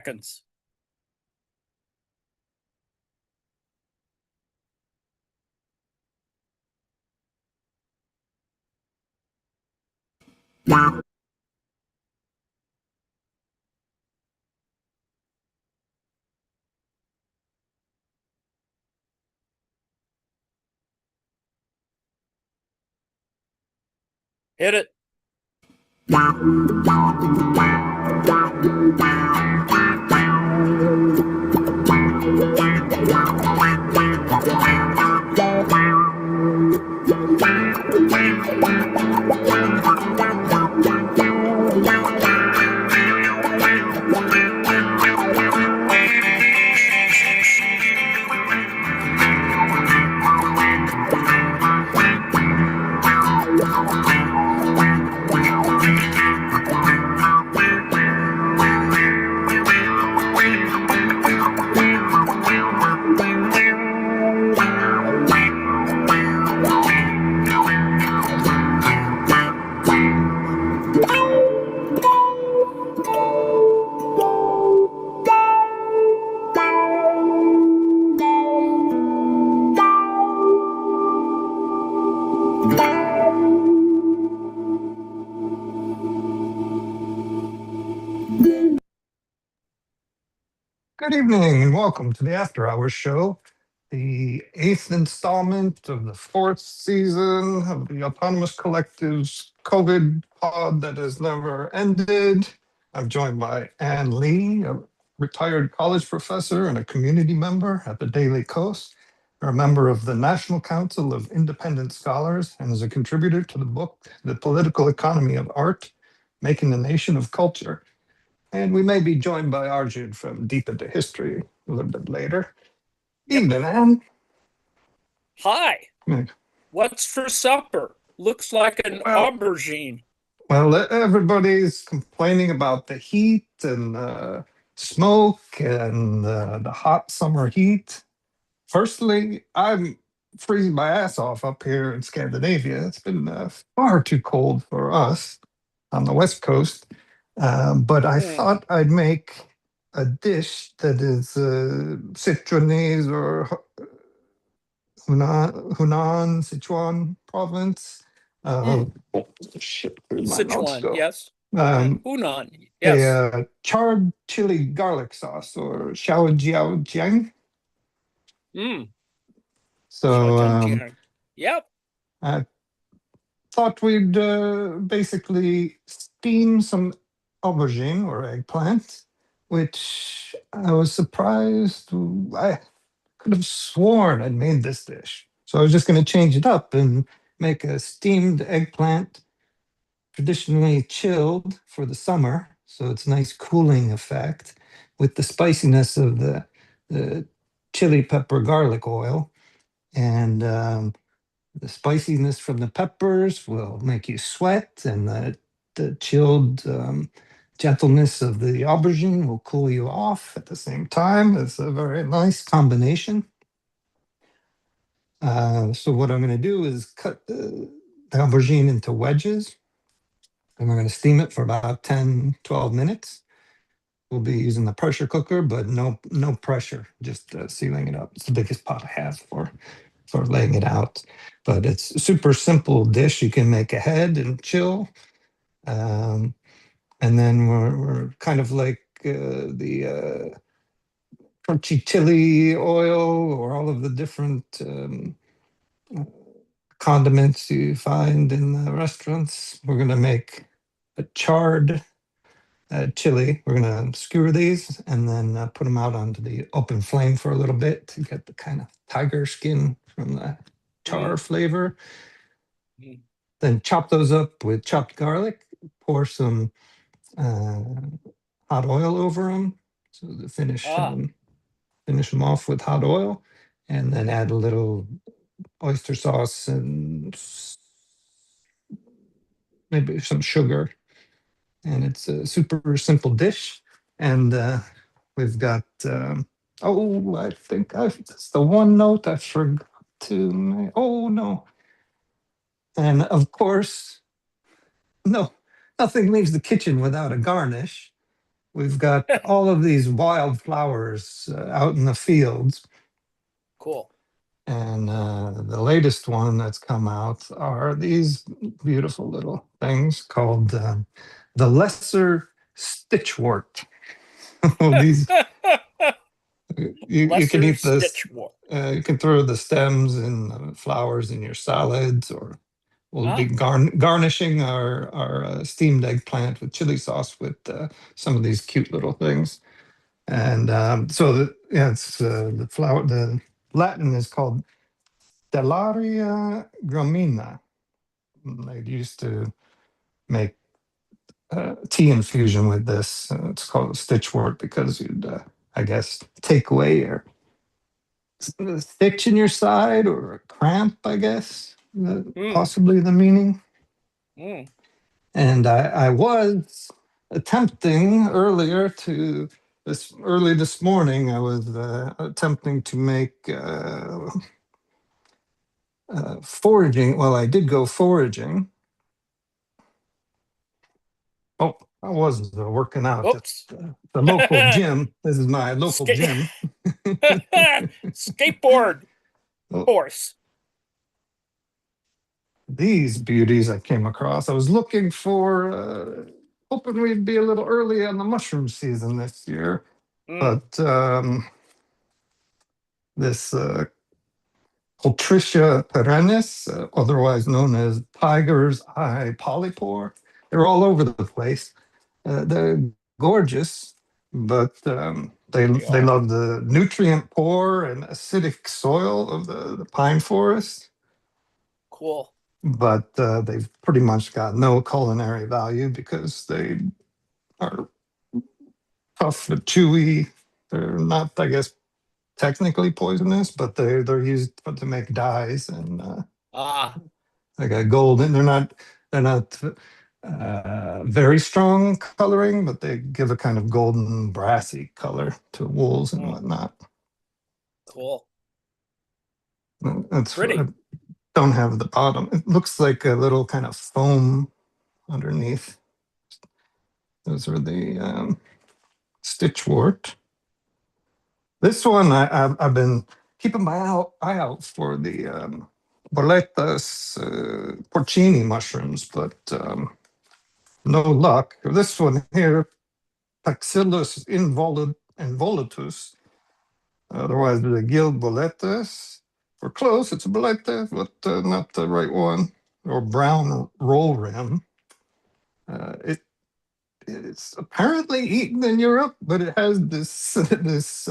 seconds. Hit it. Good evening and welcome to the After Hours Show, the eighth installment of the fourth season of the Autonomous Collective's COVID pod that has never ended. I'm joined by Ann Lee, a retired college professor and a community member at the Daily Coast, a member of the National Council of Independent Scholars, and is a contributor to the book, The Political Economy of Art, Making the Nation of Culture. And we may be joined by Arjun from Deep into History a little bit later. Yep. Evening, Ann. Hi. Hmm. What's for supper? Looks like an aubergine. Well, everybody's complaining about the heat and smoke and the hot summer heat. Personally, I'm freezing my ass off up here in Scandinavia. It's been far too cold for us on the West Coast. But I thought I'd make a dish that is Sichuanese or Hunan, Sichuan province. Shit, where'd my notes Sichuan, go? yes. Hunan, yes. A charred chili garlic sauce or xiaojiaojiang. So Yep. I thought we'd basically steam some aubergine or eggplant, which I was surprised. I could have sworn I'd made this dish. So I was just going to change it up and make a steamed eggplant, traditionally chilled for the summer. So it's a nice cooling effect with the spiciness of the chili pepper garlic oil. And the spiciness from the peppers will make you sweat, and the chilled gentleness of the aubergine will cool you off at the same time. It's a very nice combination. So what I'm going to do is cut the aubergine into wedges, and we're going to steam it for about 10, 12 minutes. We'll be using the pressure cooker, but no pressure, just sealing it up. It's the biggest pot I have for laying it out. But it's a super simple dish you can make ahead and chill. And then we're kind of like the crunchy chili oil or all of the different condiments you find in the restaurants. We're going to make a charred chili. We're going to skewer these and then put them out onto the open flame for a little bit to get the kind of tiger skin from the char flavor. Then chop those up with chopped garlic, pour some hot oil over them so to finish them off with hot oil, and then add a little oyster sauce and maybe some sugar. And it's a super simple dish. And we've got, I think that's the one note I forgot to make. Oh, no. And of course, no, nothing leaves the kitchen without a garnish. we've got all of these wildflowers out in the fields. Cool. And the latest one that's come out are these beautiful little things called the lesser stitchwort. These you can Lesser eat this. stitch war. You can throw the stems and flowers in your salads, or we'll be Ah, garnishing our steamed eggplant with chili sauce with some of these cute little things. And so yeah, it's the flower. The Latin is called Stellaria gromina. They used to make tea infusion with this. It's called a stitchwort because you'd, I guess, take away your stitch in your side or a cramp, I guess, mm, possibly the meaning. mm. And I was attempting earlier to this early this morning. I was attempting to make foraging. Well, I did go foraging. Oh, I was working out at Oops. the local gym. This is my local Skate gym. skateboard Oh, course. these beauties I came across. I was looking for, hoping we'd be a little early on the mushroom season this year, Mm, but this Coltricia perennis, otherwise known as tiger's eye polypore, they're all over the place. They're gorgeous, but they they are. love the nutrient poor and acidic soil of the pine forest. Cool. But they've pretty much got no culinary value because they are tough and chewy. They're not, I guess, technically poisonous, but they're used to make dyes, and Ah, they got golden. They're not very strong coloring, but they give a kind of golden brassy color to wools and mm, whatnot. cool. That's I Pretty. don't have the bottom. It looks like a little kind of foam underneath. Those are the stitchwort. This one I've been keeping my eye out for the boletas porcini mushrooms, but no luck. This one here, Taxillus involutus, otherwise the gill boletas. We're close. It's a boleta, but not the right one. Or brown roll rim. It's apparently eaten in Europe, but it has this this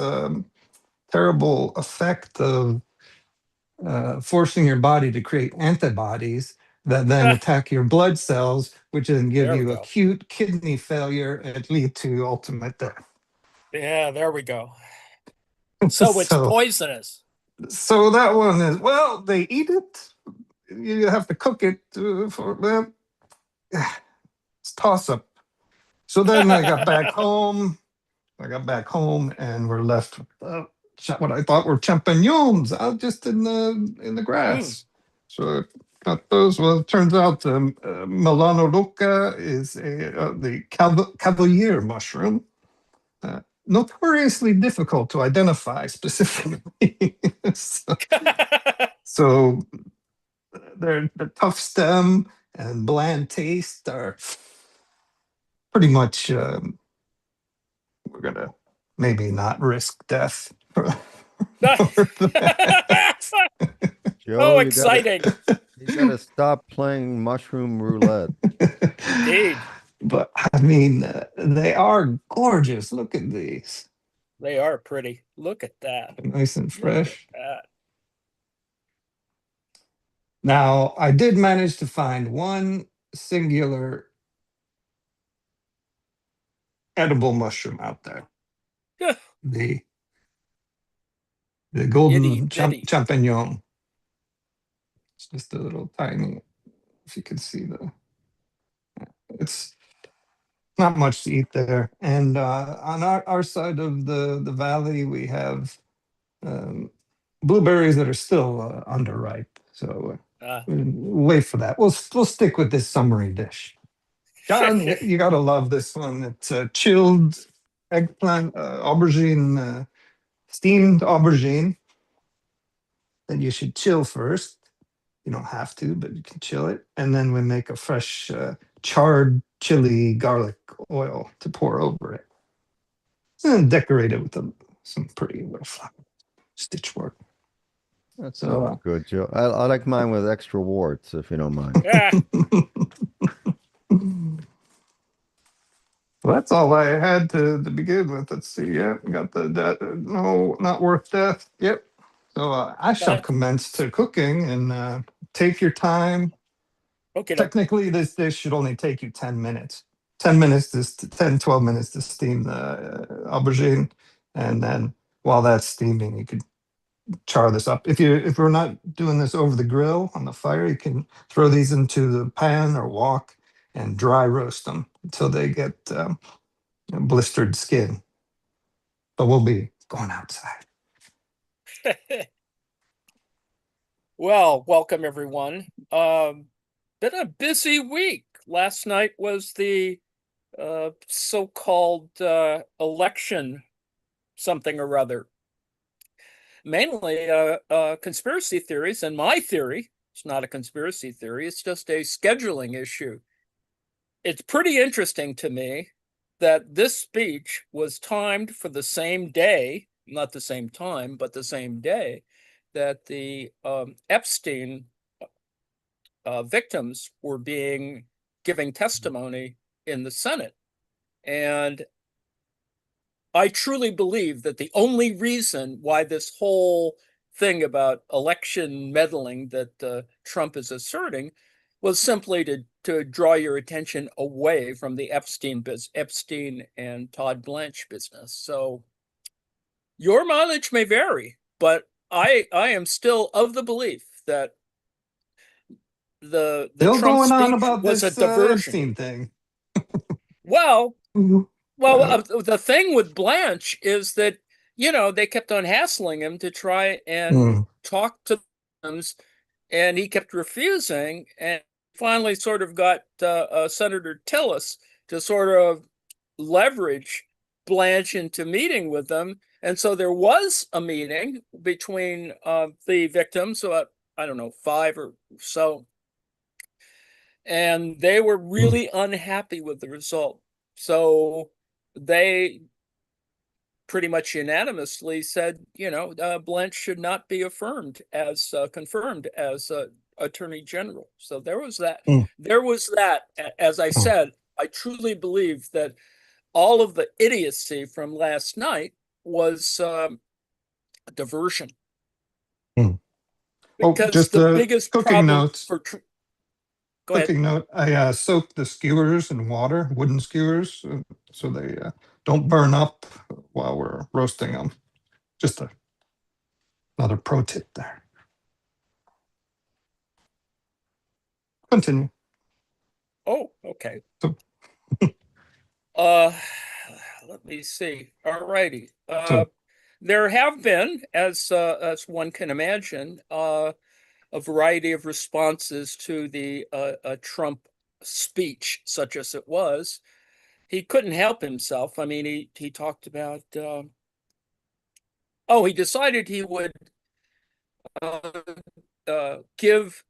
terrible effect of forcing your body to create antibodies that then Ah, attack your blood cells, which then give there we you go. acute kidney failure and lead to ultimate death. Yeah, there we go. So it's so, poisonous. so that one is, well, they eat it. You have to cook it for well, it's toss up. So then I got back home. And we're left with what I thought were champignons out just in the Mm, grass. So I got those. Well, it turns out Melanoluca is the cavalier mushroom, notoriously difficult to identify specifically. so, so their tough stem and bland taste are pretty much. We're gonna maybe not risk death for that. Joe, oh, exciting. you gotta stop playing mushroom roulette. Indeed. But I mean, they are gorgeous. Look at these, They are pretty. Look at that. nice and Look at fresh. that. Now, I did manage to find one singular edible mushroom out there. The the Itty golden bitty. champignon. It's just a little tiny. If you can see it's not much to eat there. And on our side of the valley, we have um, blueberries that are still underripe. So Uh, wait for that. We'll stick with this summery dish. John, you gotta love this one. It's chilled eggplant, aubergine, steamed aubergine. Then you should chill first. You don't have to, but you can chill it. And then we make a fresh charred chili garlic oil to pour over it. And decorate it with some pretty little flower stitch work. That So, sounds good, Joe. I like mine with extra warts, if you don't mind. Yeah. Well, that's all I had to begin with. Let's see. Yeah, we got no, not worth death. Yep. So I shall That- commence to cooking and take your time. Okay. Technically, this dish should only take you 10 minutes. 10 minutes, 10, 12 minutes to steam the aubergine. And then while that's steaming, you could char this up. If we're not doing this over the grill on the fire, you can throw these into the pan or wok and dry roast them until they get blistered skin. But we'll be going outside. Well, welcome everyone. Been a busy week. Last night was the so-called election something or other. Mainly conspiracy theories, and my theory, it's not a conspiracy theory, it's just a scheduling issue. It's pretty interesting to me that this speech was timed for the same day, not the same time, but the same day that the Epstein victims were giving testimony in the Senate. And I truly believe that the only reason why this whole thing about election meddling that Trump is asserting was simply to draw your attention away from the Epstein and Todd Blanche business. So your mileage may vary, but I am still of the belief that the Still Trump going on speech about was a this diversion. Epstein thing. Well, the thing with Blanche is that, they kept on hassling him to try and talk to them, and he kept refusing, and finally sort of got Senator Tillis to sort of leverage Blanche into meeting with them. And so there was a meeting between the victims, so I don't know, 5 or so, and they were really unhappy with the result. So they pretty much unanimously said, Blanche should not be confirmed as Attorney General. So there was that. There was that. As I said, I truly believe that all of the idiocy from last night was a diversion. Because just the biggest cooking problem notes. for Go ahead. Cooking note, I soaked the skewers in water, wooden skewers, so they don't burn up while we're roasting them. Just another pro tip there. Continue. Oh, okay. So, let me see. All righty. So- There have been, as one can imagine, a variety of responses to the Trump speech, such as it was. He couldn't help himself. I mean, he talked about. He decided he would give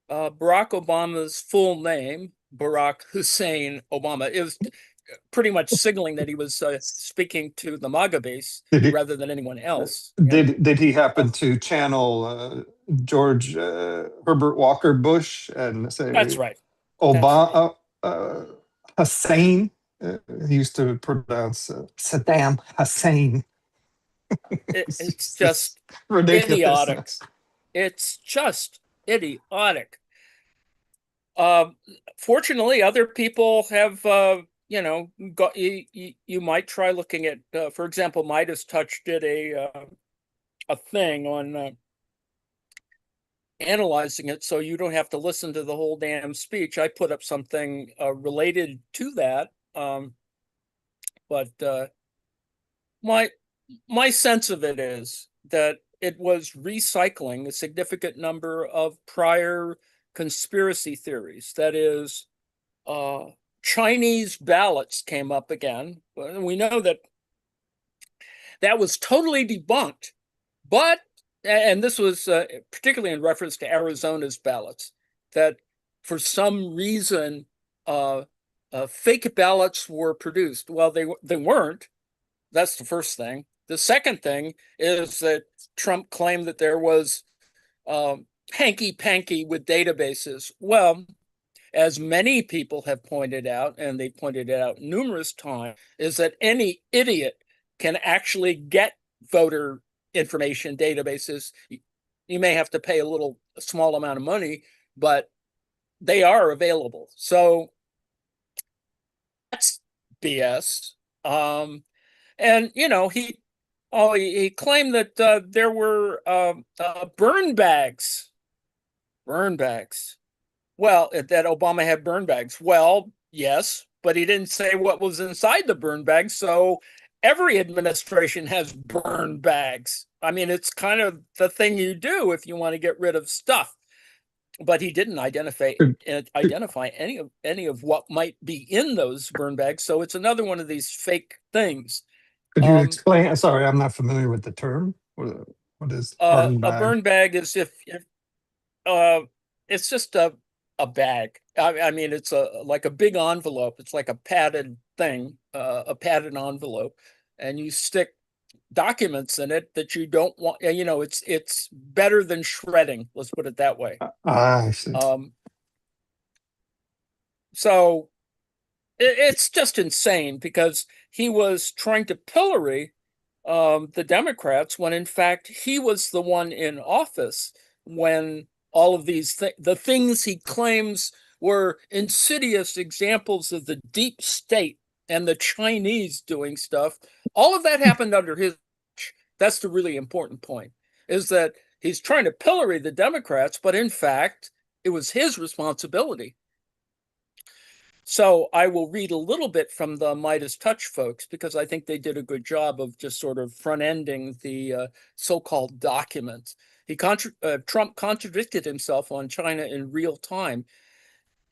Barack Obama's full name, Barack Hussein Obama. It was pretty much signaling that he was speaking to the MAGA base rather than anyone else. Did he happen to channel George Herbert Walker Bush and say That's right. Obama Hussein? He used to pronounce Saddam Hussein. It's just ridiculous. idiotic. It's just idiotic. Fortunately, other people have, got you might try looking at, for example, Midas Touch did a thing on analyzing it, so you don't have to listen to the whole damn speech. I put up something related to that, but my sense of it is that it was recycling a significant number of prior conspiracy theories. That is, Chinese ballots came up again. We know that that was totally debunked. But, and this was particularly in reference to Arizona's ballots, that for some reason fake ballots were produced. Well, they weren't. That's the first thing. The second thing is that Trump claimed that there was hanky-panky with databases. Well, as many people have pointed out, and they pointed it out numerous times, is that any idiot can actually get voter information databases. You may have to pay a small amount of money, but they are available. So that's BS. And he claimed that there were burn bags. Well, that Obama had burn bags. Well, yes, but he didn't say what was inside the burn bags. So every administration has burn bags. I mean, it's kind of the thing you do if you want to get rid of stuff. But he didn't identify any of what might be in those burn bags. So it's another one of these fake things. Could you explain? Sorry, I'm not familiar with the term. What is burn bag? A burn bag is if it's just a bag. I mean, it's like a big envelope. It's like a padded thing, a padded envelope, and you stick documents in it that you don't want. It's better than shredding. Let's put it that way. I see. So it's just insane because he was trying to pillory the Democrats when in fact he was the one in office when all of these the things he claims were insidious examples of the deep state and the Chinese doing stuff. All of that happened under his. That's the really important point, is that he's trying to pillory the Democrats, but in fact, it was his responsibility. So I will read a little bit from the Midas Touch folks, because I think they did a good job of just sort of front-ending the so-called documents. Trump contradicted himself on China in real time.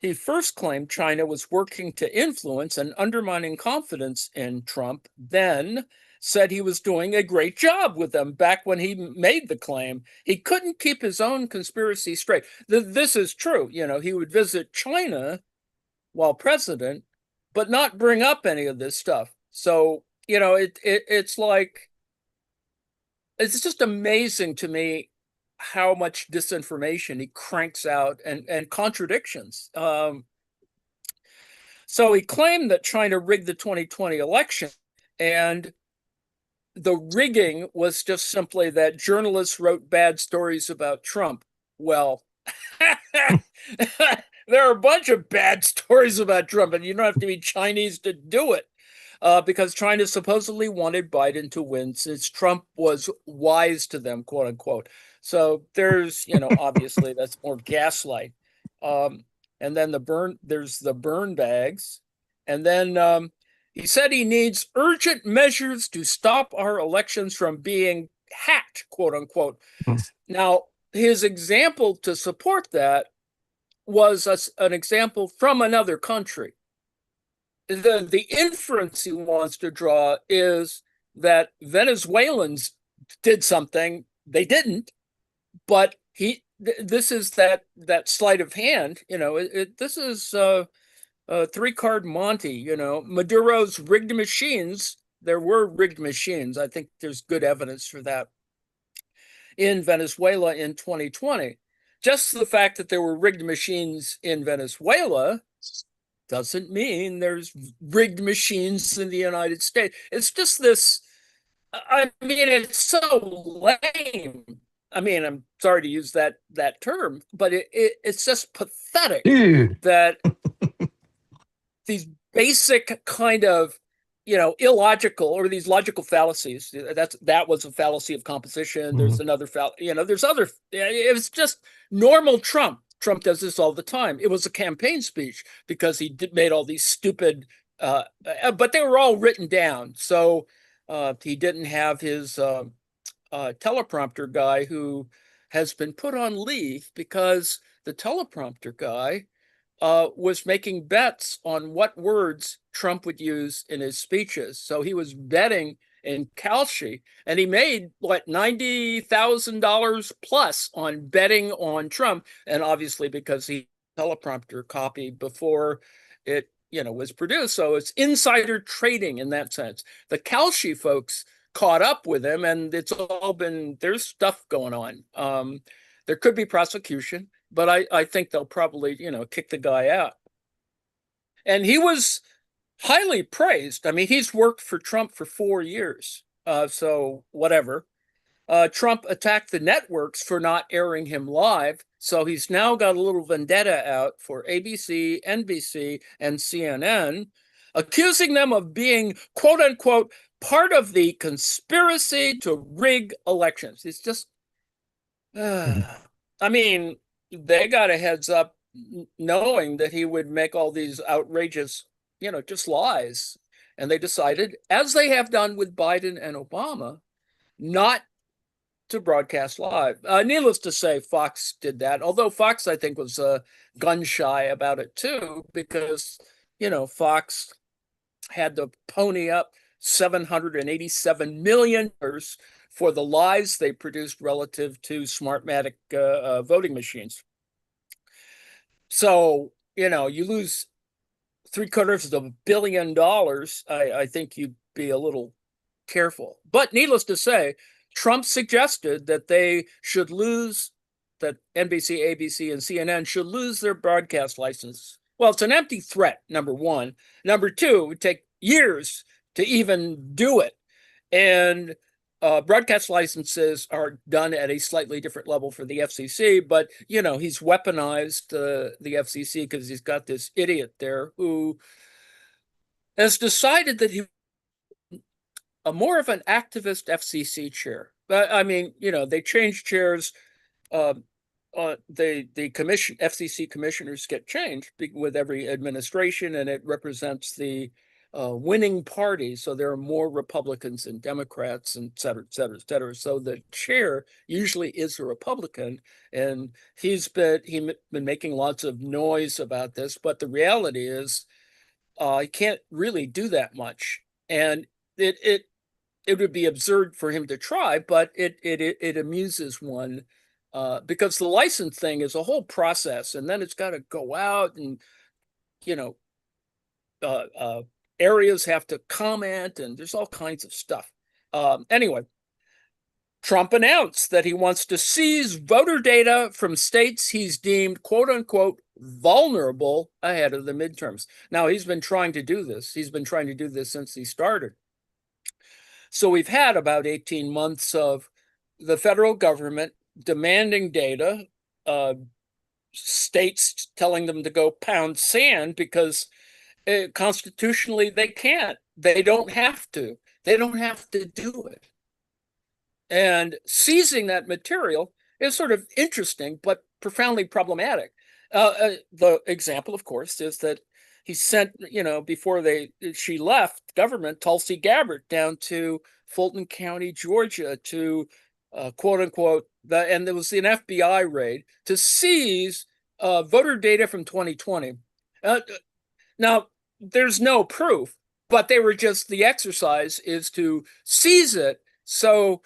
He first claimed China was working to influence and undermining confidence in Trump, then said he was doing a great job with them back when he made the claim. He couldn't keep his own conspiracy straight. This is true. He would visit China while president, but not bring up any of this stuff. So, it's like, it's just amazing to me how much disinformation he cranks out and contradictions. So he claimed that China rigged the 2020 election, and the rigging was just simply that journalists wrote bad stories about Trump. Well, there are a bunch of bad stories about Trump, and you don't have to be Chinese to do it. Because China supposedly wanted Biden to win since Trump was wise to them, quote unquote. So there's, obviously that's more gaslight. And then there's the burn bags. And then he said he needs urgent measures to stop our elections from being hacked, quote unquote. Now, his example to support that was an example from another country. The inference he wants to draw is that Venezuelans did something. They didn't, but this is that sleight of hand. This is three-card Monty. Maduro's rigged machines. There were rigged machines. I think there's good evidence for that in Venezuela in 2020. Just the fact that there were rigged machines in Venezuela doesn't mean there's rigged machines in the United States. It's just this, I mean, it's so lame. I mean, I'm sorry to use that term, but it's just pathetic that these basic kind of, illogical, or these logical fallacies. That was a fallacy of composition. There's another there's other. It was just normal Trump. Trump does this all the time. It was a campaign speech because he made all these stupid, but they were all written down. So he didn't have his teleprompter guy, who has been put on leave because the teleprompter guy was making bets on what words Trump would use in his speeches. So he was betting in Kalshi, and he made what $90,000 plus on betting on Trump, and obviously because he teleprompter copy before it was produced, so it's insider trading in that sense. The Kalshi folks caught up with him, and there's stuff going on. There could be prosecution, but I think they'll probably kick the guy out. And he was highly praised. I mean, he's worked for Trump for 4 years. So whatever. Trump attacked the networks for not airing him live. So he's now got a little vendetta out for ABC, NBC, and CNN, accusing them of being, quote unquote, part of the conspiracy to rig elections. It's just, I mean, they got a heads up knowing that he would make all these outrageous, just lies. And they decided, as they have done with Biden and Obama, not to broadcast live. Needless to say, Fox did that, although Fox, I think, was gun shy about it too, because, Fox had to pony up $787 million for the lies they produced relative to Smartmatic voting machines. So, you lose $750 million. I think you'd be a little careful. But needless to say, Trump suggested that that NBC, ABC, and CNN should lose their broadcast license. Well, it's an empty threat, number one. Number two, it would take years to even do it. And broadcast licenses are done at a slightly different level for the FCC, but, he's weaponized the FCC because he's got this idiot there who has decided that he more of an activist FCC chair. But I mean, they change chairs. The FCC commissioners get changed with every administration, and it represents the winning party. So there are more Republicans and Democrats, and et cetera, et cetera, et cetera. So the chair usually is a Republican, and he's been making lots of noise about this. But the reality is, he can't really do that much, and it would be absurd for him to try, but it amuses one because the license thing is a whole process, and then it's got to go out, and areas have to comment, and there's all kinds of stuff. Anyway, Trump announced that he wants to seize voter data from states he's deemed, quote unquote, vulnerable ahead of the midterms. Now, he's been trying to do this. He's been trying to do this since he started. So we've had about 18 months of the federal government demanding data, states telling them to go pound sand because constitutionally they can't. They don't have to. They don't have to do it. And seizing that material is sort of interesting, but profoundly problematic. The example, of course, is that he sent, before she left government, Tulsi Gabbard down to Fulton County, Georgia, to quote unquote, and there was an FBI raid to seize voter data from 2020. Now, there's no proof, but the exercise is to seize it so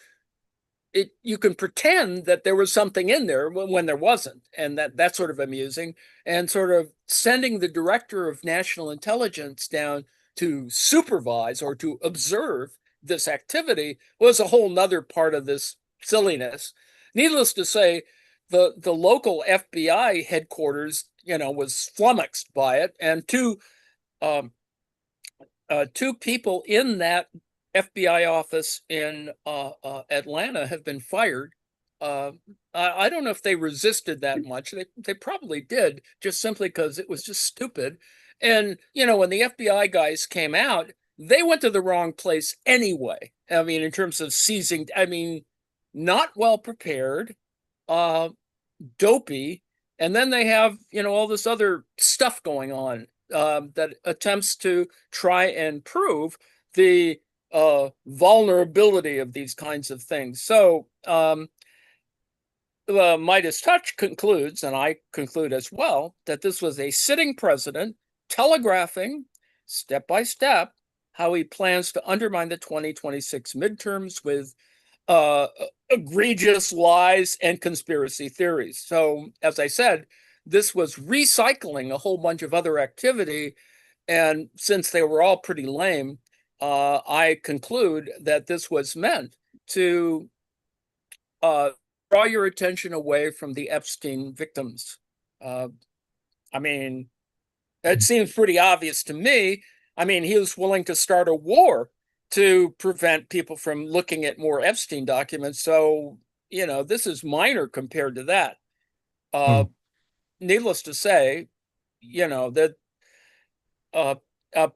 you can pretend that there was something in there when there wasn't, and that's sort of amusing. And sort of sending the director of national intelligence down to supervise or to observe this activity was a whole nother part of this silliness. Needless to say, the local FBI headquarters, was flummoxed by it, and two people in that FBI office in Atlanta have been fired. I don't know if they resisted that much. They probably did, just simply because it was just stupid. And, when the FBI guys came out, they went to the wrong place anyway. I mean, in terms of seizing, not well prepared, dopey. And then they have, all this other stuff going on that attempts to try and prove the vulnerability of these kinds of things. So Midas Touch concludes, and I conclude as well, that this was a sitting president telegraphing step by step how he plans to undermine the 2026 midterms with egregious lies and conspiracy theories. So, as I said, this was recycling a whole bunch of other activity. And since they were all pretty lame, I conclude that this was meant to draw your attention away from the Epstein victims. Uh, I mean, it seems pretty obvious to me. I mean, he was willing to start a war to prevent people from looking at more Epstein documents. So, this is minor compared to that. Hmm. Needless to say, that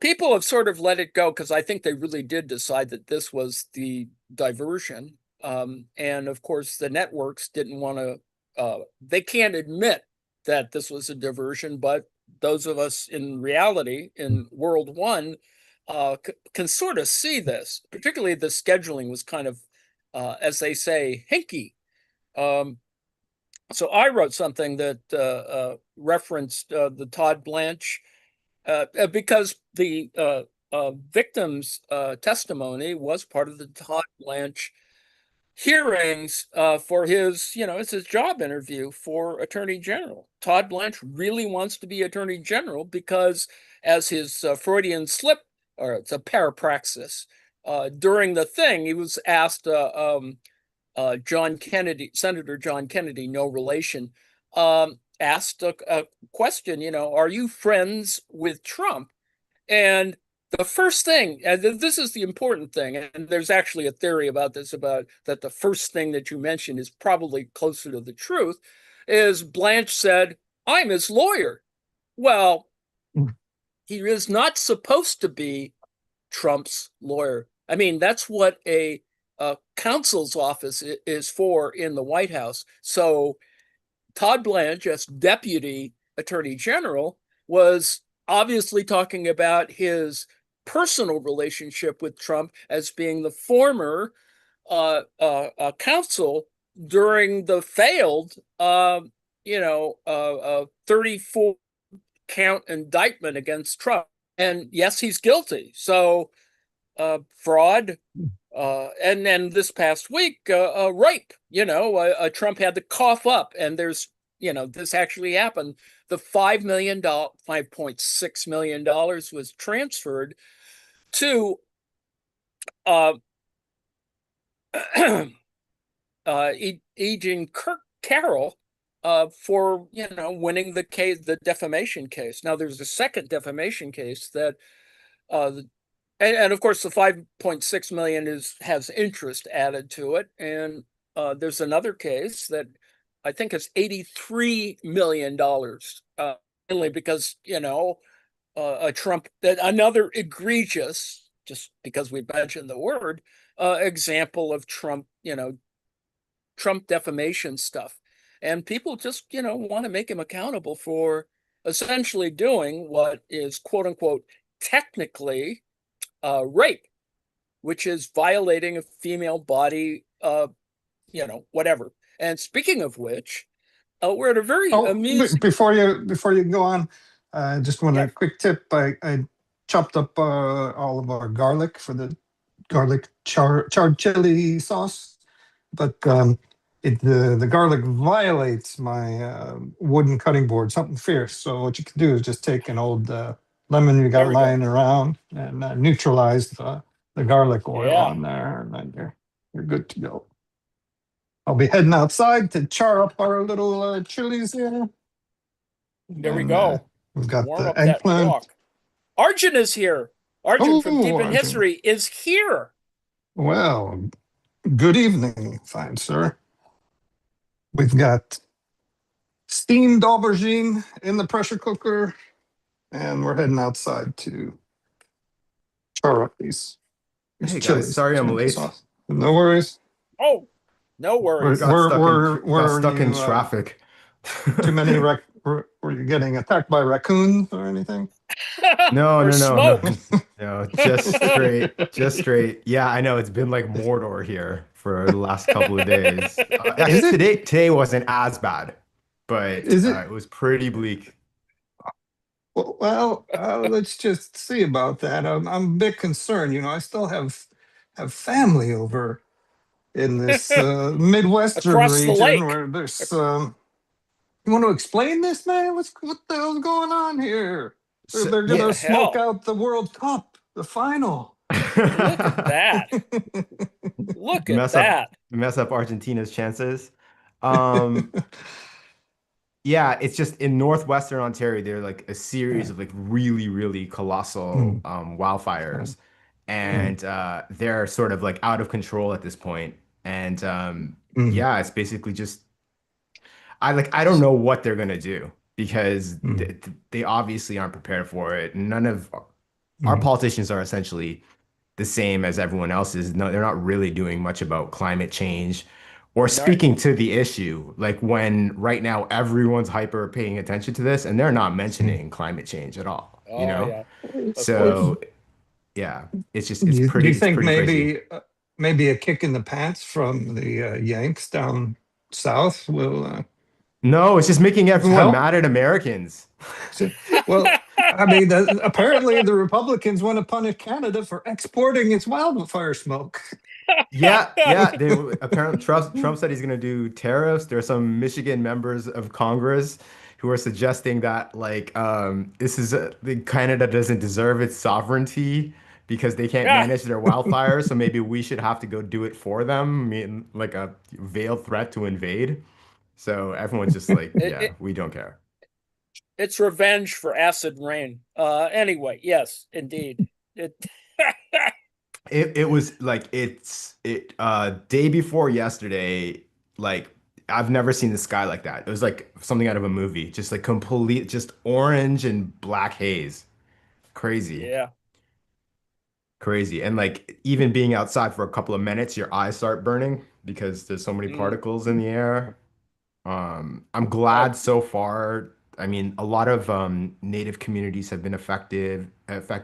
people have sort of let it go because I think they really did decide that this was the diversion. And of course, the networks didn't want to, they can't admit that this was a diversion, but those of us in reality in World One can sort of see this. Particularly the scheduling was kind of, as they say, hinky. Um, so I wrote something that referenced the Todd Blanche because the victim's testimony was part of the Todd Blanche hearings for his, it's his job interview for Attorney General. Todd Blanche really wants to be Attorney General because, as his Freudian slip, or it's a parapraxis, during the thing, he was asked, John Kennedy, Senator John Kennedy, no relation, asked a question, are you friends with Trump? And the first thing, and this is the important thing, and there's actually a theory about this, about that the first thing that you mentioned is probably closer to the truth, is Blanche said, I'm his lawyer. Well, he is not supposed to be Trump's lawyer. I mean, that's what a counsel's office is for in the White House. So Todd Blanche, as deputy attorney general, was obviously talking about his personal relationship with Trump as being the former counsel during the failed, 34 count indictment against Trump. And yes, he's guilty. So fraud, and then this past week, rape. Trump had to cough up, and there's, this actually happened. The $5.6 million was transferred to uh, Kirk Carroll for winning the case, the defamation case. Now there's a second defamation case that uh, and of course the 5.6 million has interest added to it, and there's another case that I think is $83 million, mainly because a Trump, that another egregious, just because we mentioned the word, example of Trump, Trump defamation stuff, and people just want to make him accountable for essentially doing what is quote unquote technically rape, which is violating a female body, whatever. And speaking of which, we're at a very Oh, amusing. before you go on, I just want Yeah, a quick tip. I chopped up all of our garlic for the garlic charred chili sauce, but the garlic violates my wooden cutting board, something fierce. So what you can do is just take an old lemon you there got we go. lying around and neutralize the garlic oil Yeah, on there, and then you're good to go. I'll be heading outside to char up our little chilies here, there we and go. we've got Warm the up that eggplant. wok. Arjun is here. Arjun from Oh, Deep in Arjun. History is here. Well, good evening, fine sir. We've got steamed aubergine in the pressure cooker, and we're heading outside to char up these Hey guys, chilies. sorry I'm Some of the late. sauce. No worries. Oh, no Where worries. Got were stuck in you? traffic. Too many were you getting attacked by raccoons or anything? No, Or no, no, no, smoke. no, just straight, just straight. Yeah, I know it's been like Mordor here for the last couple of days. Is Actually, it? today wasn't as bad, but Is it? it was pretty bleak. Let's just see about that. I'm a bit concerned. I still have family over in this Midwestern Across the region lake. where there's. You want to explain this, man? What the hell's going on here? So, They're What gonna the smoke hell? out the World Cup, the final. Look at that. Look at mess up that. mess up Argentina's chances. Um, yeah, it's just in northwestern Ontario, there are like a series of like really, really colossal Mm, wildfires, mm, and they're sort of like out of control at this point. And mm, yeah, it's basically just I don't know what they're gonna do because mm, they obviously aren't prepared for it. None of our mm, politicians are essentially the same as everyone else's. No, they're not really doing much about climate change or All right. speaking to the issue. Like when right now everyone's hyper paying attention to this and they're not mm. mentioning climate change at all, you Oh know? yeah, of course. So yeah, it's just Do you it's think pretty crazy. maybe a kick in the pants from the Yanks down south will No, it's just making everyone help? mad at Americans. So- well, I mean, apparently the Republicans want to punish Canada for exporting its wildfire smoke. Yeah, yeah. They apparently Trump said he's going to do tariffs. There are some Michigan members of Congress who are suggesting that like this is Canada doesn't deserve its sovereignty because they can't Yeah. manage their wildfires. So maybe we should have to go do it for them. I mean, like a veiled threat to invade. So everyone's just like, It, yeah, it we don't care. it's revenge for acid rain. Anyway, yes, indeed. It It was like day before yesterday, like I've never seen the sky like that. It was like something out of a movie, just like complete just orange and black haze. Crazy. yeah. Crazy. And like even being outside for a couple of minutes, your eyes start burning because there's so many Mm, particles in the air. I'm right. glad so far. I mean, a lot of native communities have been affected,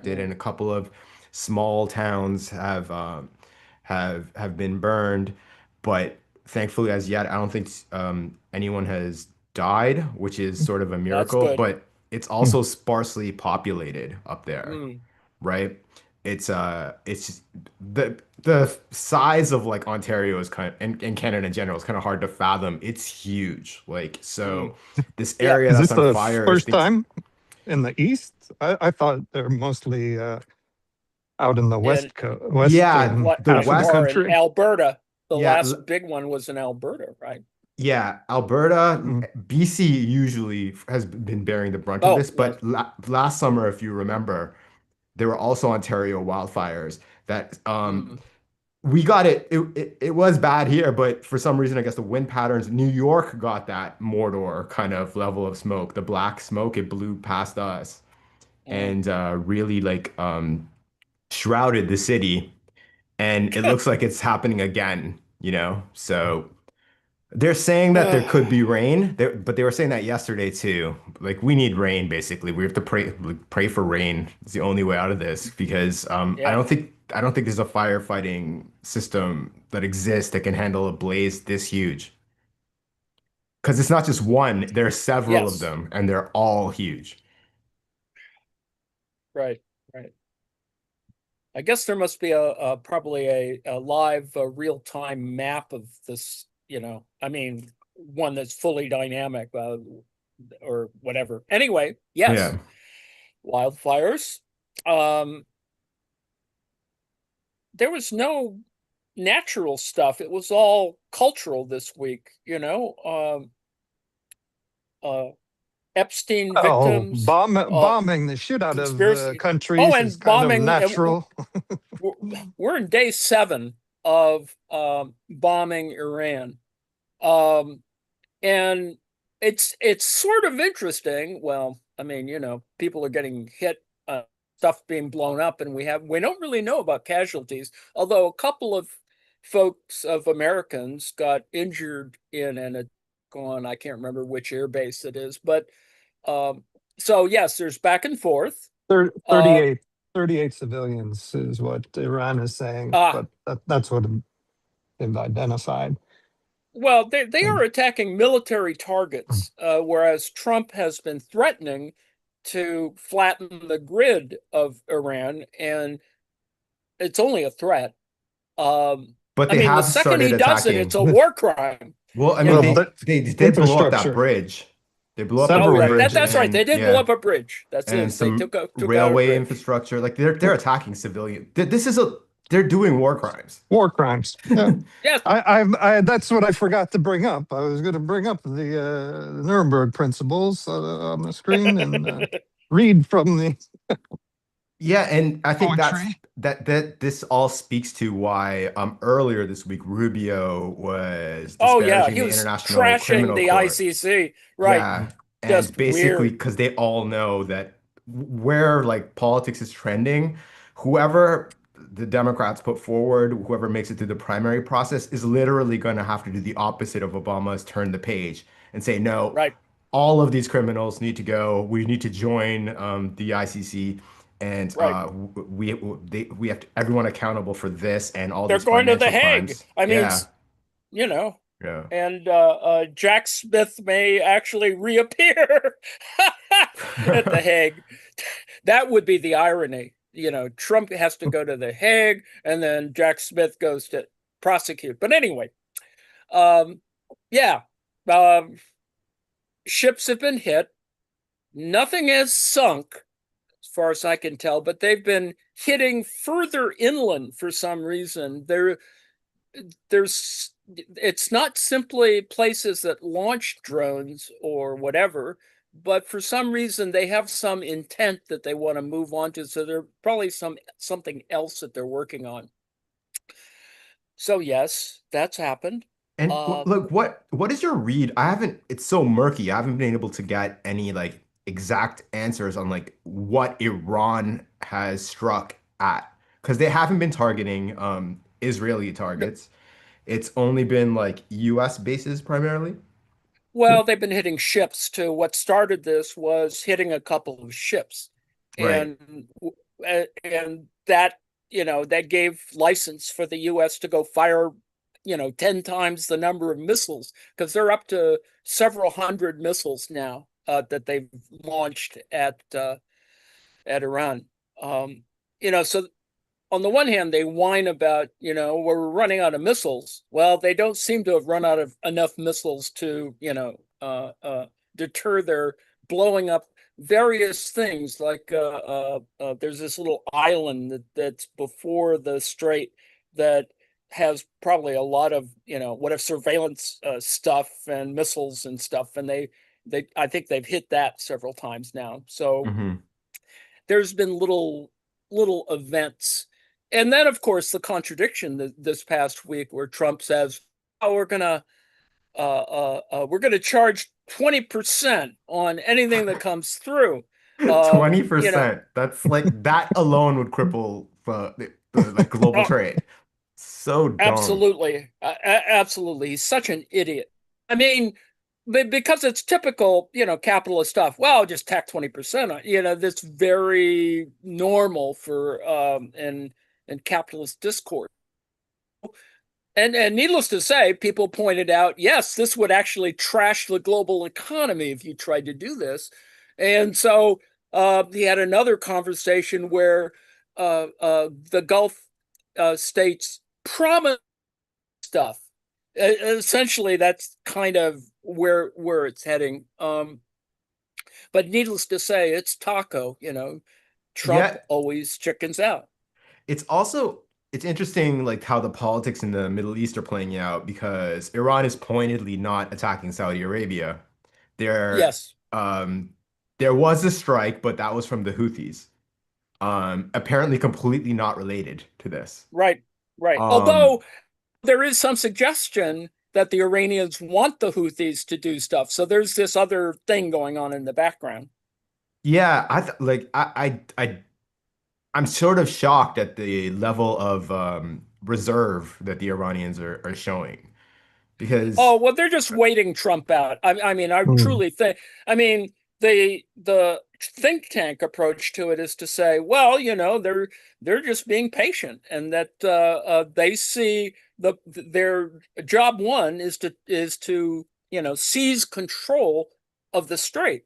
Mm, and a couple of small towns have been burned. But thankfully, as yet, I don't think anyone has died, which is sort of a that's miracle. good. But it's also sparsely populated up there, Mm, right? It's just the size of like Ontario is kind of and Canada in general is kind of hard to fathom. It's huge. Like mm, so this yeah. area Is that's this on the fire is first thinks time in the East? I thought they're mostly out in the In yeah, western the half of the West or in country. Alberta. The yeah, last big one was in Alberta, right? yeah, Alberta, Mm, BC usually has been bearing the brunt of Oh, this, yes. but last summer if you remember, there were also Ontario wildfires that Mm, we got it was bad here, but for some reason, I guess the wind patterns, New York got that Mordor kind of level of smoke, the black smoke, it blew past us mm. and really like shrouded the city. And it looks like it's happening again, you know? So they're saying that there could be rain, but they were saying that yesterday too. Like we need rain, basically. We have to pray for rain. It's the only way out of this because Yeah. I don't think there's a firefighting system that exists that can handle a blaze this huge. Because it's not just one, there are several of Yes. them, and they're all huge. Right. Right. I guess there must be a probably a live real-time map of this, I mean, one that's fully dynamic or whatever. Anyway, yes, Yeah. wildfires. Um, there was no natural stuff. It was all cultural this week, uh, Epstein oh, victims, bombing the shit out of conspiracy. Oh, countries is and kind of bombing. natural. We're we're in day 7 of bombing Iran. Um, and it's sort of interesting. Well, I mean, people are getting hit, stuff being blown up, and we don't really know about casualties, although a couple of folks of Americans got injured in an attack on, I can't remember which air base it is, but um, so yes, there's back and forth. Thir- Uh, 38 civilians is what Iran is saying, ah, but that's what they've identified. Well, they are And attacking military targets, whereas Trump has been threatening to flatten the grid of Iran, and it's only a threat. But I they mean, the have second he started does it, it's attacking. a war crime. Well, I You mean, Well, know. they did blow up that infrastructure, bridge. They blew up the Oh, several right. bridge That's right. They and did blow yeah, up a bridge. That's and it. They some took out a railway bridge. infrastructure. Like they're attacking civilian. This is a they're doing war crimes. war crimes. Yeah. Yes. That's what I forgot to bring up. I was going to bring up the Nuremberg principles on the screen and read from the Yeah, and I think poetry. that this all speaks to why earlier this week Rubio was Oh, yeah. disparaging He the was International trashing Criminal the Court. ICC. Right. Yeah, and Just basically weird. because they all know that where like politics is trending, whoever the Democrats put forward, whoever makes it through the primary process is literally going to have to do the opposite of Obama's turn the page and say, no, Right. all of these criminals need to go. We need to join the ICC, and Right. we have to, everyone accountable for this and all They're these going to The financial Hague. crimes. I mean, Yeah, you know, yeah. and Jack Smith may actually reappear at The Hague. That would be the irony. You know, Trump has to go to The Hague, and then Jack Smith goes to prosecute. But anyway, um, yeah, um, ships have been hit. Nothing has sunk, as far as I can tell, but they've been hitting further inland for some reason. There's it's not simply places that launch drones or whatever, but for some reason they have some intent that they want to move on to. So there's probably something else that they're working on. So yes, that's happened. And Um, look, what is your read? I haven't, it's so murky. I haven't been able to get any like exact answers on like what Iran has struck at because they haven't been targeting Israeli targets. It's only been like US bases primarily. Well, they've been hitting ships too. What started this was hitting a couple of ships, Right. and and that that gave license for the U.S. to go fire 10 times the number of missiles because they're up to several hundred missiles now that they've launched at Iran. So on the one hand, they whine about, we're running out of missiles. Well, they don't seem to have run out of enough missiles to, deter their blowing up various things. Like there's this little island that's before the strait that has probably a lot of, whatever surveillance stuff and missiles and stuff. And I think they've hit that several times now. So Hmm. there's been little events, and then of course the contradiction this past week where Trump says, "Oh, we're gonna charge 20% on anything that comes through." Um, you know, 20%. That's like that alone would cripple the like global oh, trade. So dumb. absolutely, absolutely, he's such an idiot. I mean, because it's typical, capitalist stuff. Well, just tack 20% on, that's very normal for in capitalist discourse. And needless to say, people pointed out, yes, this would actually trash the global economy if you tried to do this. And so he had another conversation where the Gulf states promised stuff. Essentially, that's kind of where it's heading. But needless to say, it's taco. Trump Yeah, always chickens out. it's also it's interesting like how the politics in the Middle East are playing out because Iran is pointedly not attacking Saudi Arabia. There Yes, um there was a strike, but that was from the Houthis. Apparently completely not related to this. right, right. Um Although there is some suggestion that the Iranians want the Houthis to do stuff. So there's this other thing going on in the background. yeah, I th like I'm sort of shocked at the level of reserve that the Iranians are showing because Oh, well, they're just waiting Trump out. I mean, I Hmm. truly think, I mean, the think tank approach to it is to say, well, they're just being patient, and that they see their job one is to seize control of the strait.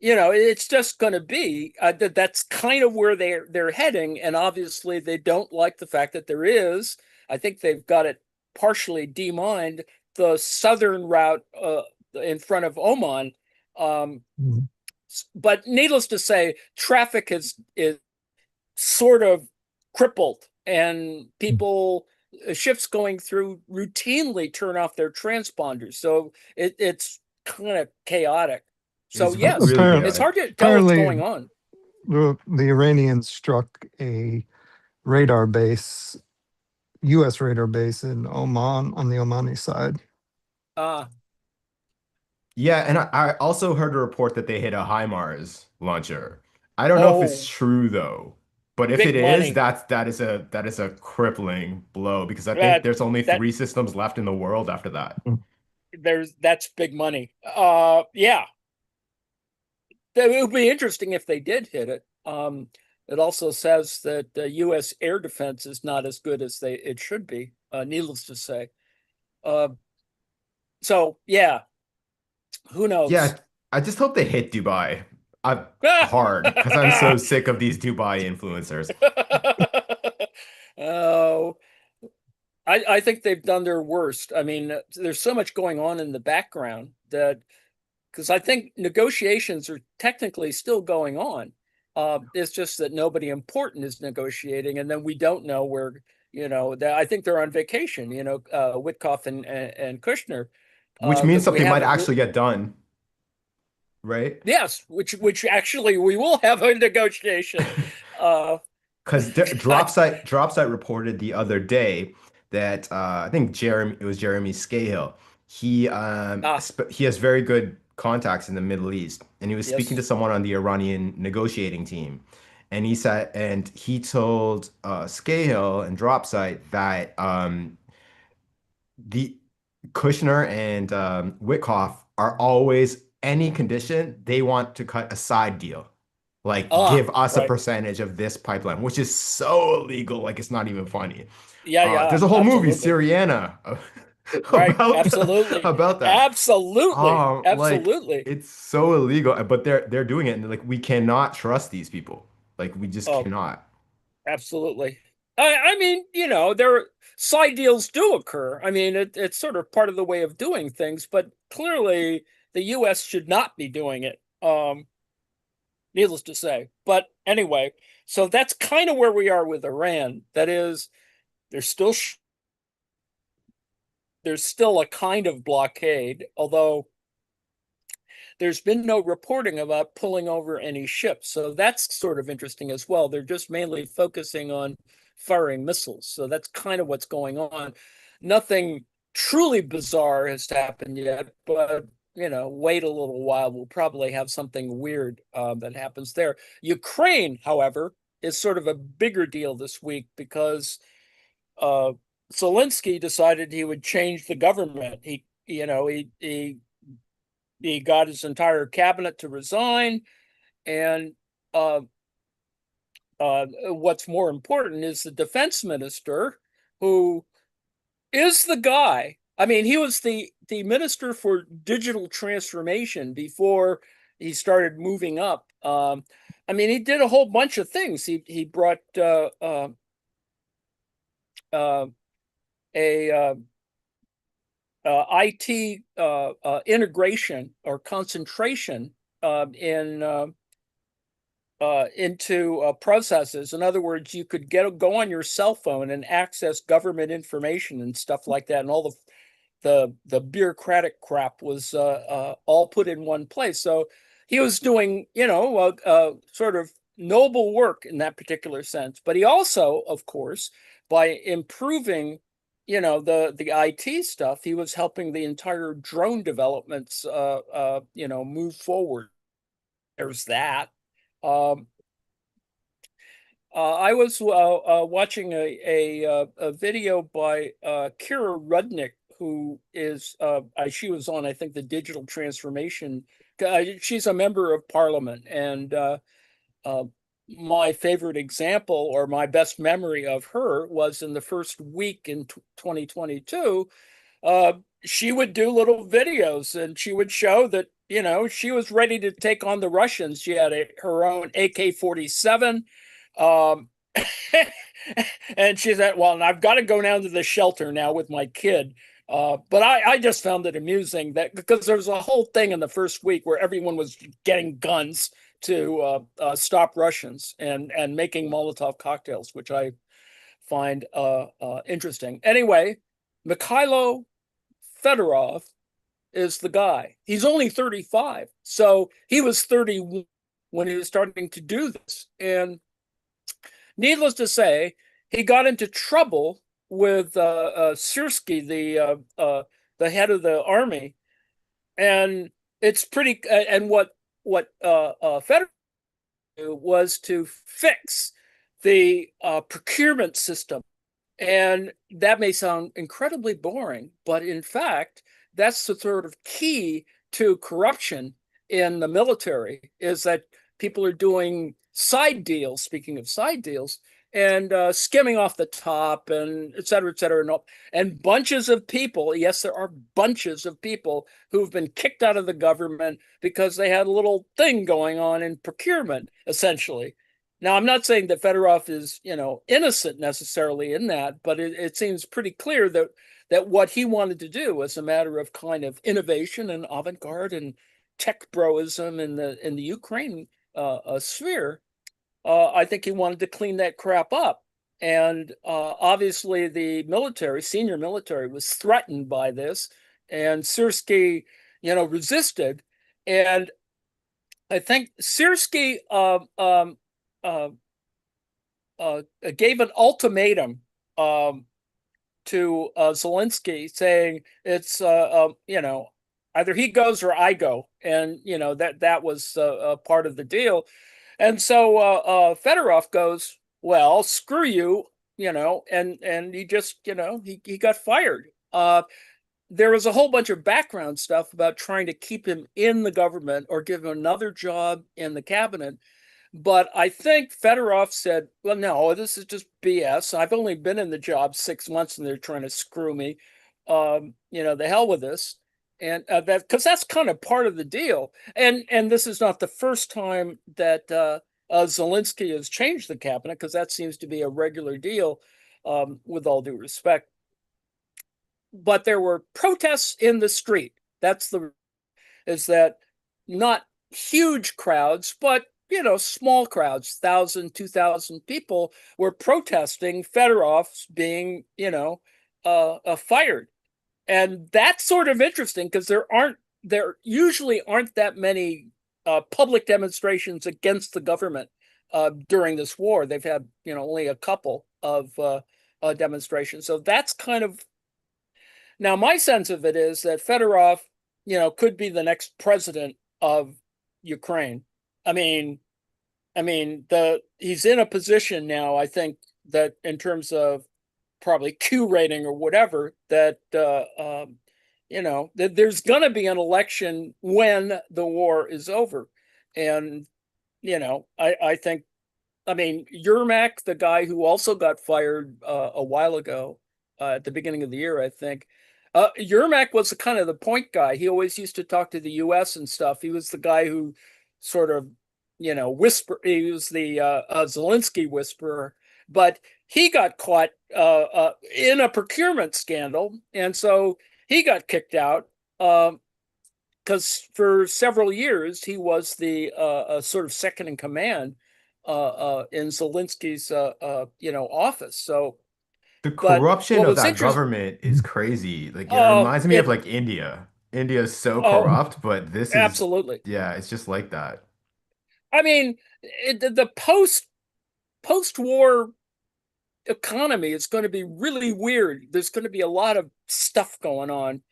it's just going to be that's kind of where they're heading, and obviously they don't like the fact that there is. I think they've got it partially demined, the southern route in front of Oman. Um, Mhm. but needless to say, traffic is sort of crippled, and ships going through routinely turn off their transponders, so it's kind of chaotic. So It's yes, really Apparent, it's chaotic. hard to tell what's apparently, going on. the Iranians struck a radar base, U.S. radar base in Oman on the Omani side. uh Yeah, and I also heard a report that they hit a HIMARS launcher. I don't know if it's oh, true though, but if it big is, money. that is a crippling blow because I think that there's only that three systems left in the world after that. that's big money. Yeah, it would be interesting if they did hit it. It also says that U.S. air defense is not as good as it should be, needless to say. uh so yeah, who knows? Yeah, I just hope they hit Dubai hard because I'm so sick of these Dubai influencers. Oh, I think they've done their worst. I mean, there's so much going on in the background that, because I think negotiations are technically still going on. It's just that nobody important is negotiating, and then we don't know where. I think they're on vacation. Witkoff and Kushner. Which means That we something might haven't. actually get done, right? Yes, which actually we will have a negotiation. Uh, Because Dropsite reported the other day that I think Jeremy Scahill. He has very good contacts in the Middle East, and he was speaking to yes. someone on the Iranian negotiating team, and he told Scahill and Dropsite that the Kushner and Witkoff are always any condition they want to cut a side deal, like give us a Right. percentage of this pipeline, which is so illegal, like it's not even funny. Yeah, yeah, There's a whole movie, absolutely. Syriana, Right, about absolutely. about that. Absolutely. Like Absolutely. it's so illegal, but they're doing it, and like we cannot trust these people. Like we just Oh, cannot. absolutely. I mean, there side deals do occur. I mean, it's sort of part of the way of doing things, but clearly the US should not be doing it. Needless to say. But anyway, so that's kind of where we are with Iran. That is, there's still there's still a kind of blockade, although there's been no reporting about pulling over any ships. So that's sort of interesting as well. They're just mainly focusing on firing missiles. So that's kind of what's going on. Nothing truly bizarre has happened yet, but wait a little while. We'll probably have something weird that happens there. Ukraine, however, is sort of a bigger deal this week because uh, Zelensky decided he would change the government. He got his entire cabinet to resign, and uh, what's more important is the defense minister, who is the guy. I mean, he was the minister for digital transformation before he started moving up. I mean, he did a whole bunch of things. He brought uh, a IT integration or concentration into processes. In other words, you could go on your cell phone and access government information and stuff like that, and all the bureaucratic crap was all put in one place. So he was doing, sort of noble work in that particular sense. But he also, of course, by improving, the IT stuff, he was helping the entire drone developments, move forward. There's that. Um, I was watching a video by Kira Rudnick, who is she was on, I think, the digital transformation. She's a member of parliament, and uh, my favorite example or my best memory of her was in the first week in 2022. uh, she would do little videos, and she would show that she was ready to take on the Russians. She had her own AK-47. Um, and she said, well, I've got to go down to the shelter now with my kid. But I just found it amusing that because there was a whole thing in the first week where everyone was getting guns to stop Russians and making Molotov cocktails, which I find interesting. Anyway, Mikhailo Fedorov is the guy. He's only 35. So he was 30 when he was starting to do this. And needless to say, he got into trouble with Sirsky, the head of the army. And it's pretty, and what Fedorov was to fix the procurement system. And that may sound incredibly boring, but in fact, that's the sort of key to corruption in the military is that people are doing side deals, speaking of side deals, and skimming off the top and et cetera, et cetera. And bunches of people, yes, there are bunches of people who've been kicked out of the government because they had a little thing going on in procurement, essentially. Now, I'm not saying that Fedorov is, innocent necessarily in that, but it seems pretty clear that what he wanted to do was a matter of kind of innovation and avant-garde and tech broism in the Ukraine sphere. I think he wanted to clean that crap up. And obviously the military, senior military, was threatened by this. And Sirsky, resisted. And I think Sirsky gave an ultimatum to Zelensky saying it's, either he goes or I go. And, that was part of the deal. And so Fedorov goes, well, screw you, and he just, he got fired. There was a whole bunch of background stuff about trying to keep him in the government or give him another job in the cabinet. But I think Fedorov said, well, no, this is just BS. I've only been in the job 6 months and they're trying to screw me. The hell with this. And because that's kind of part of the deal. And this is not the first time that Zelensky has changed the cabinet, because that seems to be a regular deal, with all due respect. But there were protests in the street. Is that not huge crowds, but small crowds, 1,000, 2,000 people were protesting Fedorov's being, fired. And that's sort of interesting because there usually aren't that many public demonstrations against the government during this war. They've had, only a couple of demonstrations. So that's kind of, now my sense of it is that Fedorov, could be the next president of Ukraine. I mean, he's in a position now, I think, that in terms of probably Q rating or whatever, that that there's going to be an election when the war is over. And I think, Yermak, the guy who also got fired a while ago, at the beginning of the year, I think, Yermak was kind of the point guy. He always used to talk to the US and stuff. He was the guy who sort of, whisper. He was the Zelensky whisperer, but he got caught in a procurement scandal, and so he got kicked out because for several years he was the sort of second in command in Zelensky's office. So, The but corruption what of was that interesting? government is crazy. Like it Oh, reminds me of like India. India is so oh, corrupt, but this is, absolutely. yeah, it's just like that. The post war economy is going to be really weird. There's going to be a lot of stuff going on,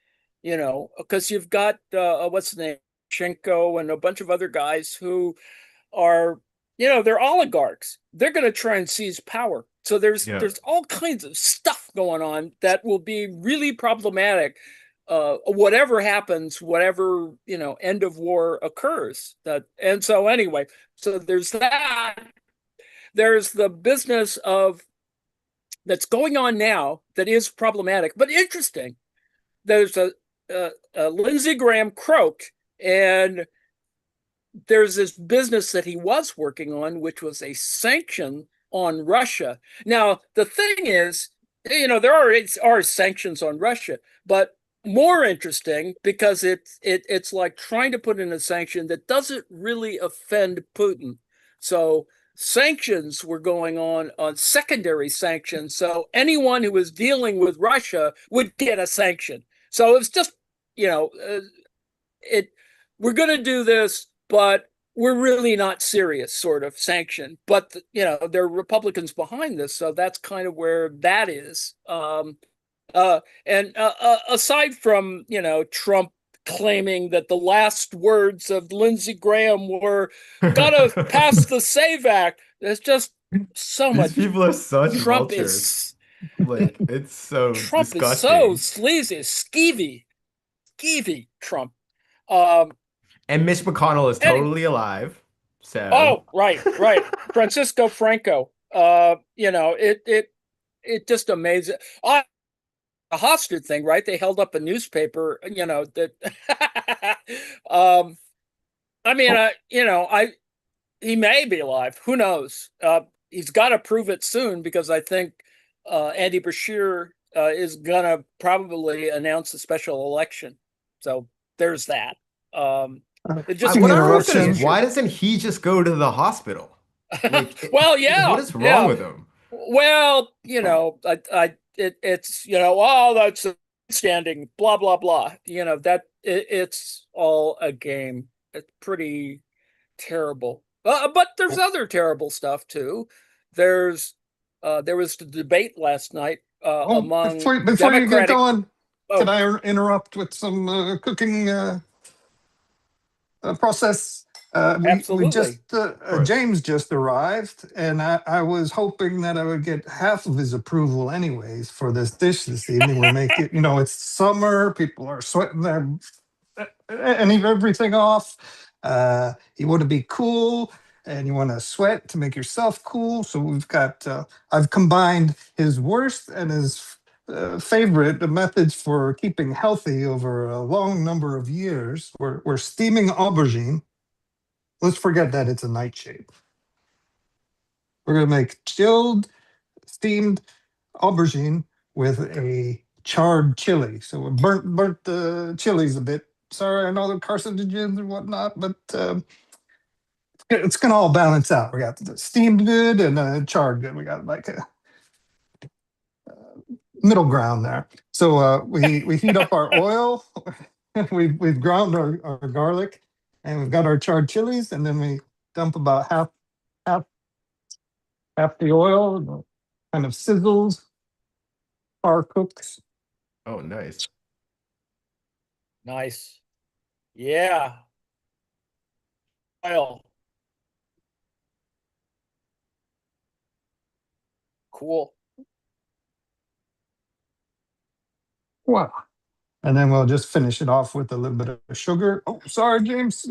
because you've got what's the name, Schenko, and a bunch of other guys who are, they're oligarchs. They're going to try and seize power. So there's Yeah. there's all kinds of stuff going on that will be really problematic. Whatever happens, whatever end of war occurs. And so anyway, so there's that. There's the business of that's going on now that is problematic but interesting. There's a Lindsey Graham croaked And there's this business that he was working on, which was a sanction on Russia. Now, the thing is, there are sanctions on Russia, but more interesting because it's like trying to put in a sanction that doesn't really offend Putin. So sanctions were going on secondary sanctions. So anyone who was dealing with Russia would get a sanction. So it's just, you know, it we're going to do this, but we're really not serious sort of sanction. But there are Republicans behind this, so that's kind of where that is. And aside from Trump claiming that the last words of Lindsey Graham were "gotta pass the Save Act," there's just so These much. people are such Trump vultures. is Like, it's so Trump is so disgusting. sleazy, skeevy Trump. Um, And Mitch McConnell is any, totry alive. So, Oh, right. Francisco Franco. It just amazing. A hostage thing, right? They held up a newspaper, that I mean, Oh, he may be alive. Who knows? He's got to prove it soon because I think Andy Bashir is gonna probably announce a special election. So there's that. Um, it just what Team I puts don't more at understand the is interruption. issue. why doesn't he just go to the hospital? Like, Well, what yeah, is wrong yeah. with him? Well, oh, that's standing, blah blah blah. It's all a game. It's pretty terrible. But there's other terrible stuff too. There's there was the debate last night Oh, among before you get Democratic. going, can Oh, I interrupt with some cooking process? We just absolutely. Of course. James just arrived, and I was hoping that I would get half of his approval, anyways, for this dish this evening. We're making, it's summer, people are sweating their and everything off. You want to be cool, and you want to sweat to make yourself cool. So we've got I've combined his worst and his favorite methods for keeping healthy over a long number of years. We're steaming aubergine. Let's forget that it's a nightshade. We're gonna make chilled, steamed aubergine with a charred chili. So we burnt the chilies a bit. Sorry, I know the carcinogens and whatnot, but it's gonna all balance out. We got the steamed good and charred good. We got like a middle ground there. So we heat up our oil. We've ground our garlic, and we've got our charred chilies, and then we dump about half half the oil. Kind of sizzles, par cooks. Oh, nice. Nice. Yeah. Well, cool. Wow. And then we'll just finish it off with a little bit of sugar. Oh, sorry, James.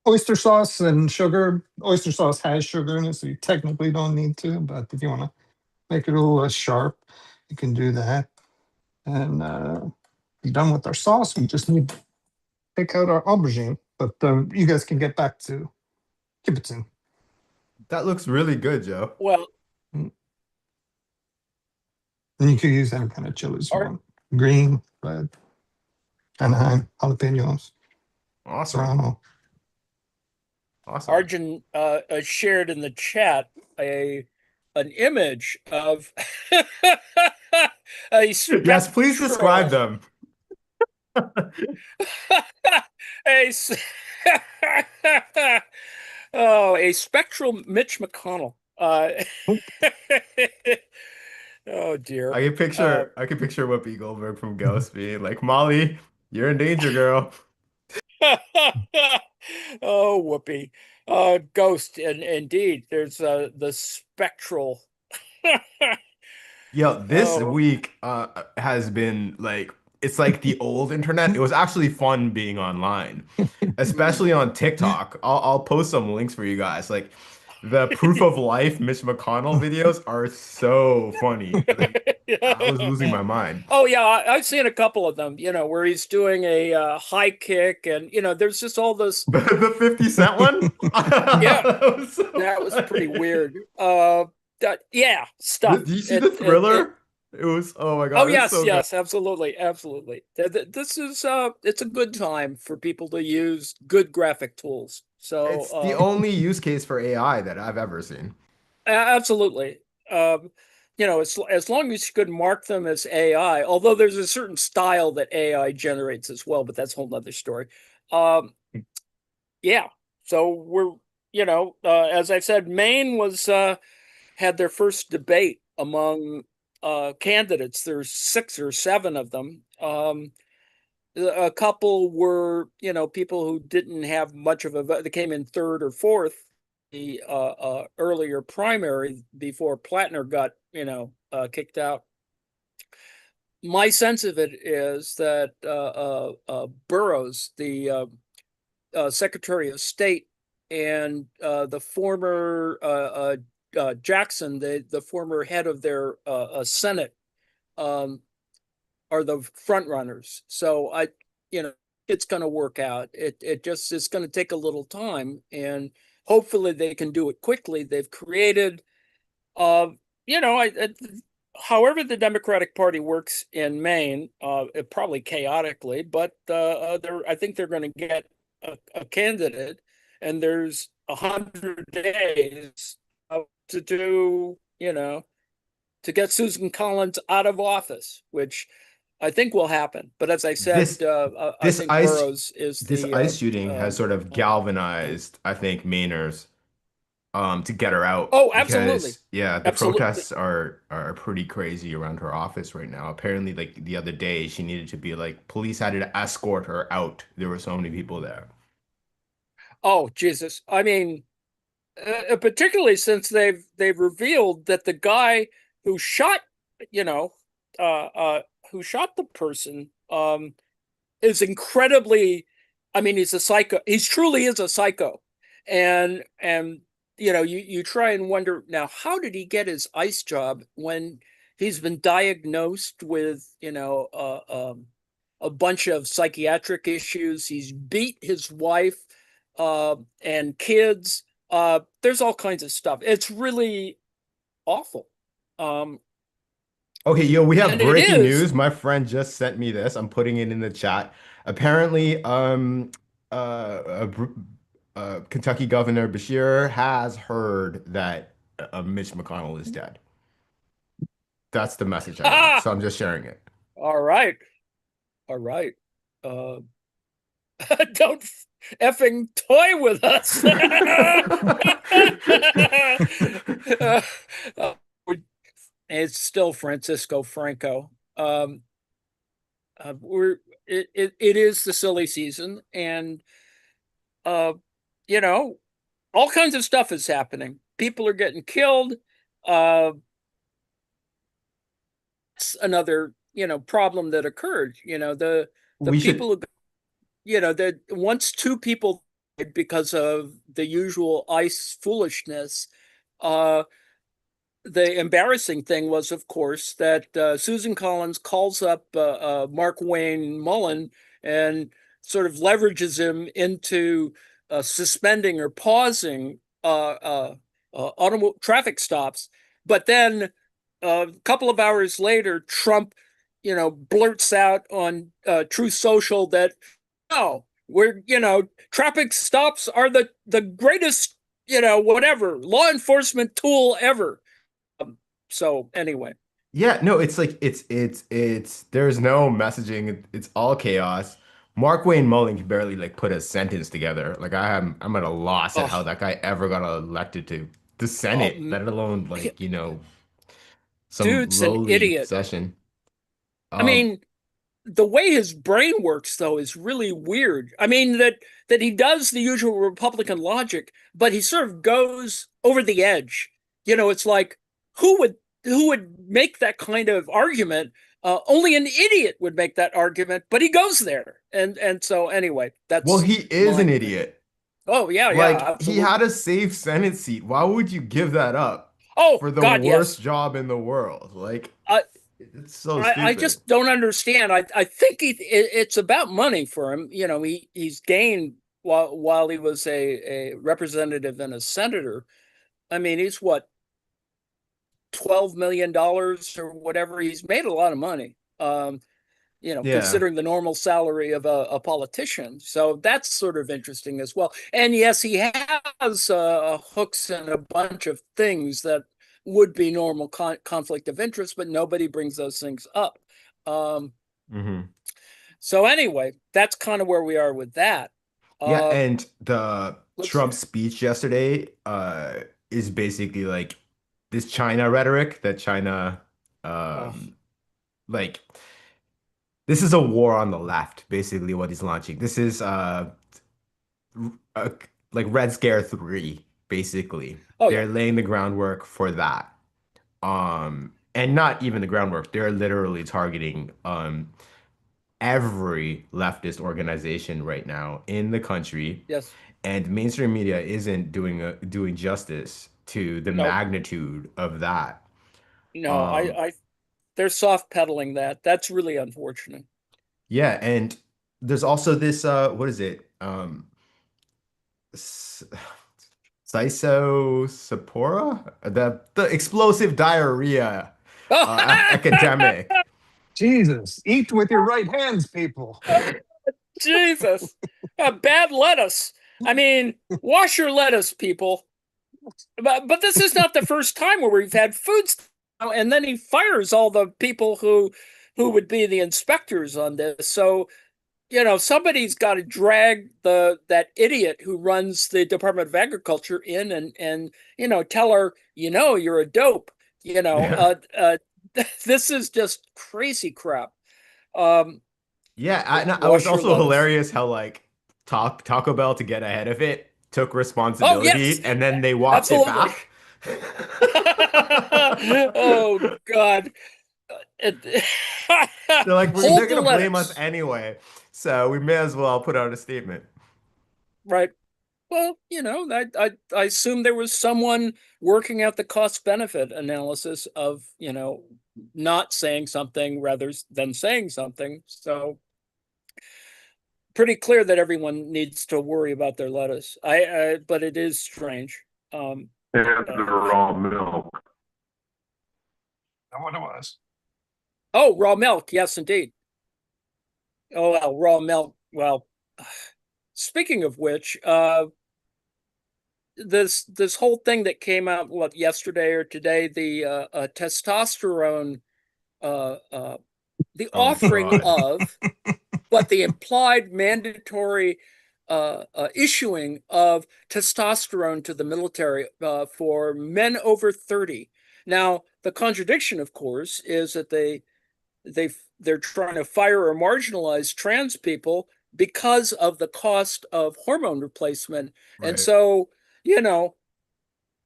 Oyster sauce and sugar. Oyster sauce has sugar in it, so you technically don't need to. But if you want to make it a little less sharp, you can do that. And be done with our sauce. We just need to take out our aubergine. But you guys can get back to kibitzing. That looks really good, Joe. Well, And you can use any kind of chilies you Art, want. Green, red, Anaheim, jalapenos, Awesome. serrano. Awesome. Arjun shared in the chat a an image of a Yes, please describe spectral them. a a spectral Mitch McConnell. Oh dear. I can picture Whoopi Goldberg from Ghost being like, Molly, you're in danger, girl. Oh, whoopee. Ghost, and indeed, there's the spectral. Yo, this Oh, week has been like it's like the old internet. It was actually fun being online, especially on TikTok. I'll post some links for you guys. Like the proof of life Mitch McConnell videos are so funny. I was losing my mind. Oh yeah, I've seen a couple of them, where he's doing a high kick, and there's just all this. But the 50 Cent one? Yeah, That was so that was pretty funny. weird. Yeah, Did stuff. you see the It. Thriller? It was, oh my Oh God, it's yes, so good. yes, absolutely, absolutely. This is it's a good time for people to use good graphic tools. So It's the only use case for AI that I've ever seen. absolutely. Um, as long as you could mark them as AI, although there's a certain style that AI generates as well, but that's a whole nother story. Um, yeah. So as I said, Maine was had their first debate among candidates. There's six or seven of them. A couple were, people who didn't have much of a vote. They came in third or fourth the earlier primary before Plattner got, kicked out. My sense of it is that Burroughs, the Secretary of State, and the former Jackson, the former head of their Senate, um, are the front runners. So you know, it's going to work out. It just is going to take a little time, and hopefully they can do it quickly. They've created, uh, you know, however the Democratic Party works in Maine, probably chaotically, but I think they're going to get a candidate, and there's 100 days to do, to get Susan Collins out of office, which I think will happen. But as I said, This I this think ice Burroughs is this the ice shooting has sort of galvanized, I think, Mainers to get her out oh, absolutely, because yeah, the absolutely. protests are pretty crazy around her office right now. Apparently, like the other day, she needed to be like police had to escort her out. There were so many people there. Oh, Jesus! I mean, particularly since they've revealed that the guy who shot, you know, who shot the person, is incredibly. I mean, he's a psycho. He truly is a psycho, and you try and wonder now, how did he get his ICE job when he's been diagnosed with a bunch of psychiatric issues. He's beat his wife and kids. There's all kinds of stuff. It's really awful. Um, Okay, yo, we have and it breaking is. news. My friend just sent me this. I'm putting it in the chat. Apparently, uh, uh, Br- Kentucky Governor Bashir has heard that Mitch McConnell is dead. That's the message I got. Ah, So I'm just sharing it. all right, all right. Uh, don't effing toy with us. uh, uh, it's still Francisco Franco. We're it is the silly season, and uh, you know, all kinds of stuff is happening. People are getting killed. Uh, it's another problem that occurred. The We should. people who that once two people died because of the usual ICE foolishness. Uh, the embarrassing thing was, of course, that Susan Collins calls up Mark Wayne Mullen and sort of leverages him into suspending or pausing traffic stops. But then a couple of hours later, Trump, blurts out on Truth Social that no, traffic stops are the greatest, whatever law enforcement tool ever. So anyway, Yeah, no, it's like it's there's no messaging. It's all chaos. Mark Wayne Mullen can barely like put a sentence together. Like I'm at a loss at how oh, that guy ever got elected to the Senate, oh, let alone like, some dude's an lowly idiot. position. I Um, mean, the way his brain works though is really weird. I mean that he does the usual Republican logic, but he sort of goes over the edge. It's like who would who would make that kind of argument? Only an idiot would make that argument, but he goes there, and so anyway, well, that's he is my an thing. idiot. Oh yeah, yeah, Like he had absolutely. a safe Senate seat. Why would you give that up Oh for the God, worst yes. job in the world? Like, It's so I stupid. just don't understand. I think it's about money for him. He's gained while he was a representative and a senator. I mean, he's what, $12 million or whatever. He's made a lot of money. Yeah. Considering the normal salary of a politician. So that's sort of interesting as well. And yes, he has hooks in a bunch of things that would be normal conflict of interest, but nobody brings those things up. Um, Hmm. so anyway, that's kind of where we are with that. Yeah, Uh, and the let's. Trump speech yesterday is basically like this China rhetoric that China Oh, um like this is a war on the left, basically what he's launching. This is uh like Red Scare 3, basically. oh yeah, They're laying the groundwork for that. And not even the groundwork. They're literally targeting every leftist organization right now in the country, yes, and mainstream media isn't doing justice to the no, magnitude of that. no. Um, They're soft pedaling that. That's really unfortunate. yeah, and there's also this what is it? S- Sapora? The explosive diarrhea epidemic. Jesus, eat with your right hands, people. Jesus, bad lettuce. I mean, wash your lettuce, people. But this is not the first time where we've had food, and then he fires all the people who would be the inspectors on this. So somebody's got to drag that idiot who runs the Department of Agriculture in and tell her you're a dope. You know, Yeah. this is just crazy crap. Um, Yeah, but I was wash your also lettuce. hilarious how like Taco Bell to get ahead of it took Oh yes, responsibility and then they walked it absolutely. back. Oh God. It- They're like, they're Hold the gonna blame us lettuce. anyway, so we may as well put out a statement. Right. Well, I assume there was someone working out the cost benefit analysis of, not saying something rather than saying something. So pretty clear that everyone needs to worry about their lettuce. But it is strange. Um, And the uh, raw milk. That's what it was. oh, raw milk. Yes, indeed. Oh, well, raw milk. Well, speaking of which, this whole thing that came out yesterday or today, the testosterone, uh, uh, the Oh offering God. of, but the implied mandatory issuing of testosterone to the military for men over 30. Now, the contradiction, of course, is that they they're trying to fire or marginalize trans people because of the cost of hormone replacement. And Right. so, you know,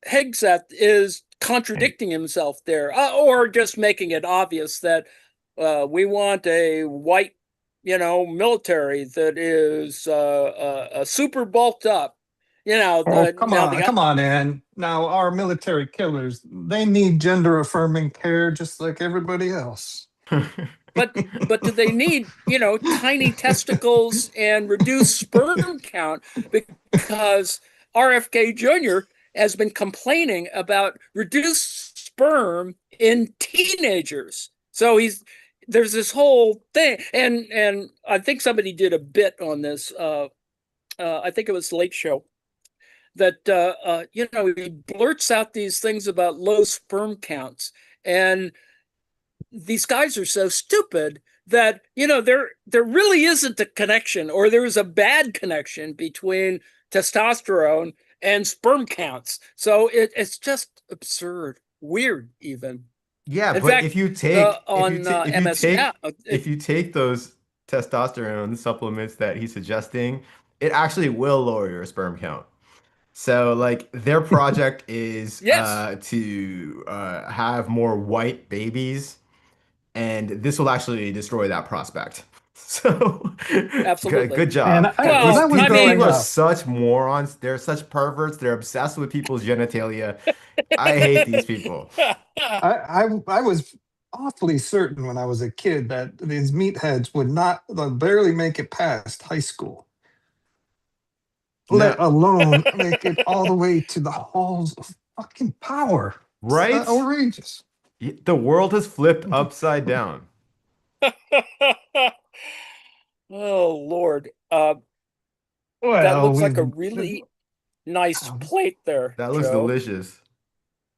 Hegseth is contradicting himself there, or just making it obvious that we want a white, military that is super bulked up. Oh, Now come on, Ann. Now, our military killers, they need gender affirming care just like everybody else. but do they need tiny testicles and reduced sperm count? Because RFK Jr. has been complaining about reduced sperm in teenagers. So there's this whole thing, and I think somebody did a bit on this. I think it was Late Show that he blurts out these things about low sperm counts, and these guys are so stupid that there really isn't a connection, or there is a bad connection between testosterone and sperm counts. So it's just absurd, weird, even. Yeah, In but fact, on MS, yeah, if you take those testosterone supplements that he's suggesting, it actually will lower your sperm count. So like their project is yes, to have more white babies, and this will actually destroy that prospect. So absolutely. good And job. Well, that was I These growing people mean, are up. such morons. They're such perverts. They're obsessed with people's genitalia. I hate these people. I was awfully certain when I was a kid that these meatheads would not barely make it past high school, let No, alone make it all the way to the halls of fucking power. It's right? outrageous. The world has flipped upside down. Oh Lord. That Well, looks like a we've really nice um, plate there, That looks Joe. delicious.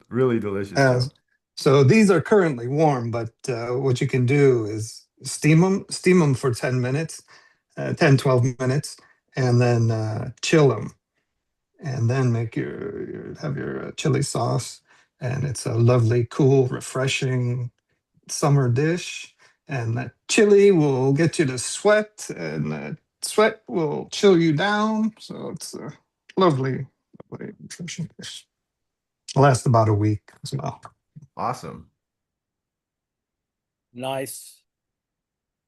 Really delicious, uh, Joe. so these are currently warm, but what you can do is steam them for 10 minutes, 10, 12 minutes, and then chill them. And then make have your chili sauce. And it's a lovely, cool, refreshing summer dish. And that chili will get you to sweat, and that sweat will chill you down. So it's a lovely, lovely, refreshing dish. Lasts about a week as well. Awesome. Nice.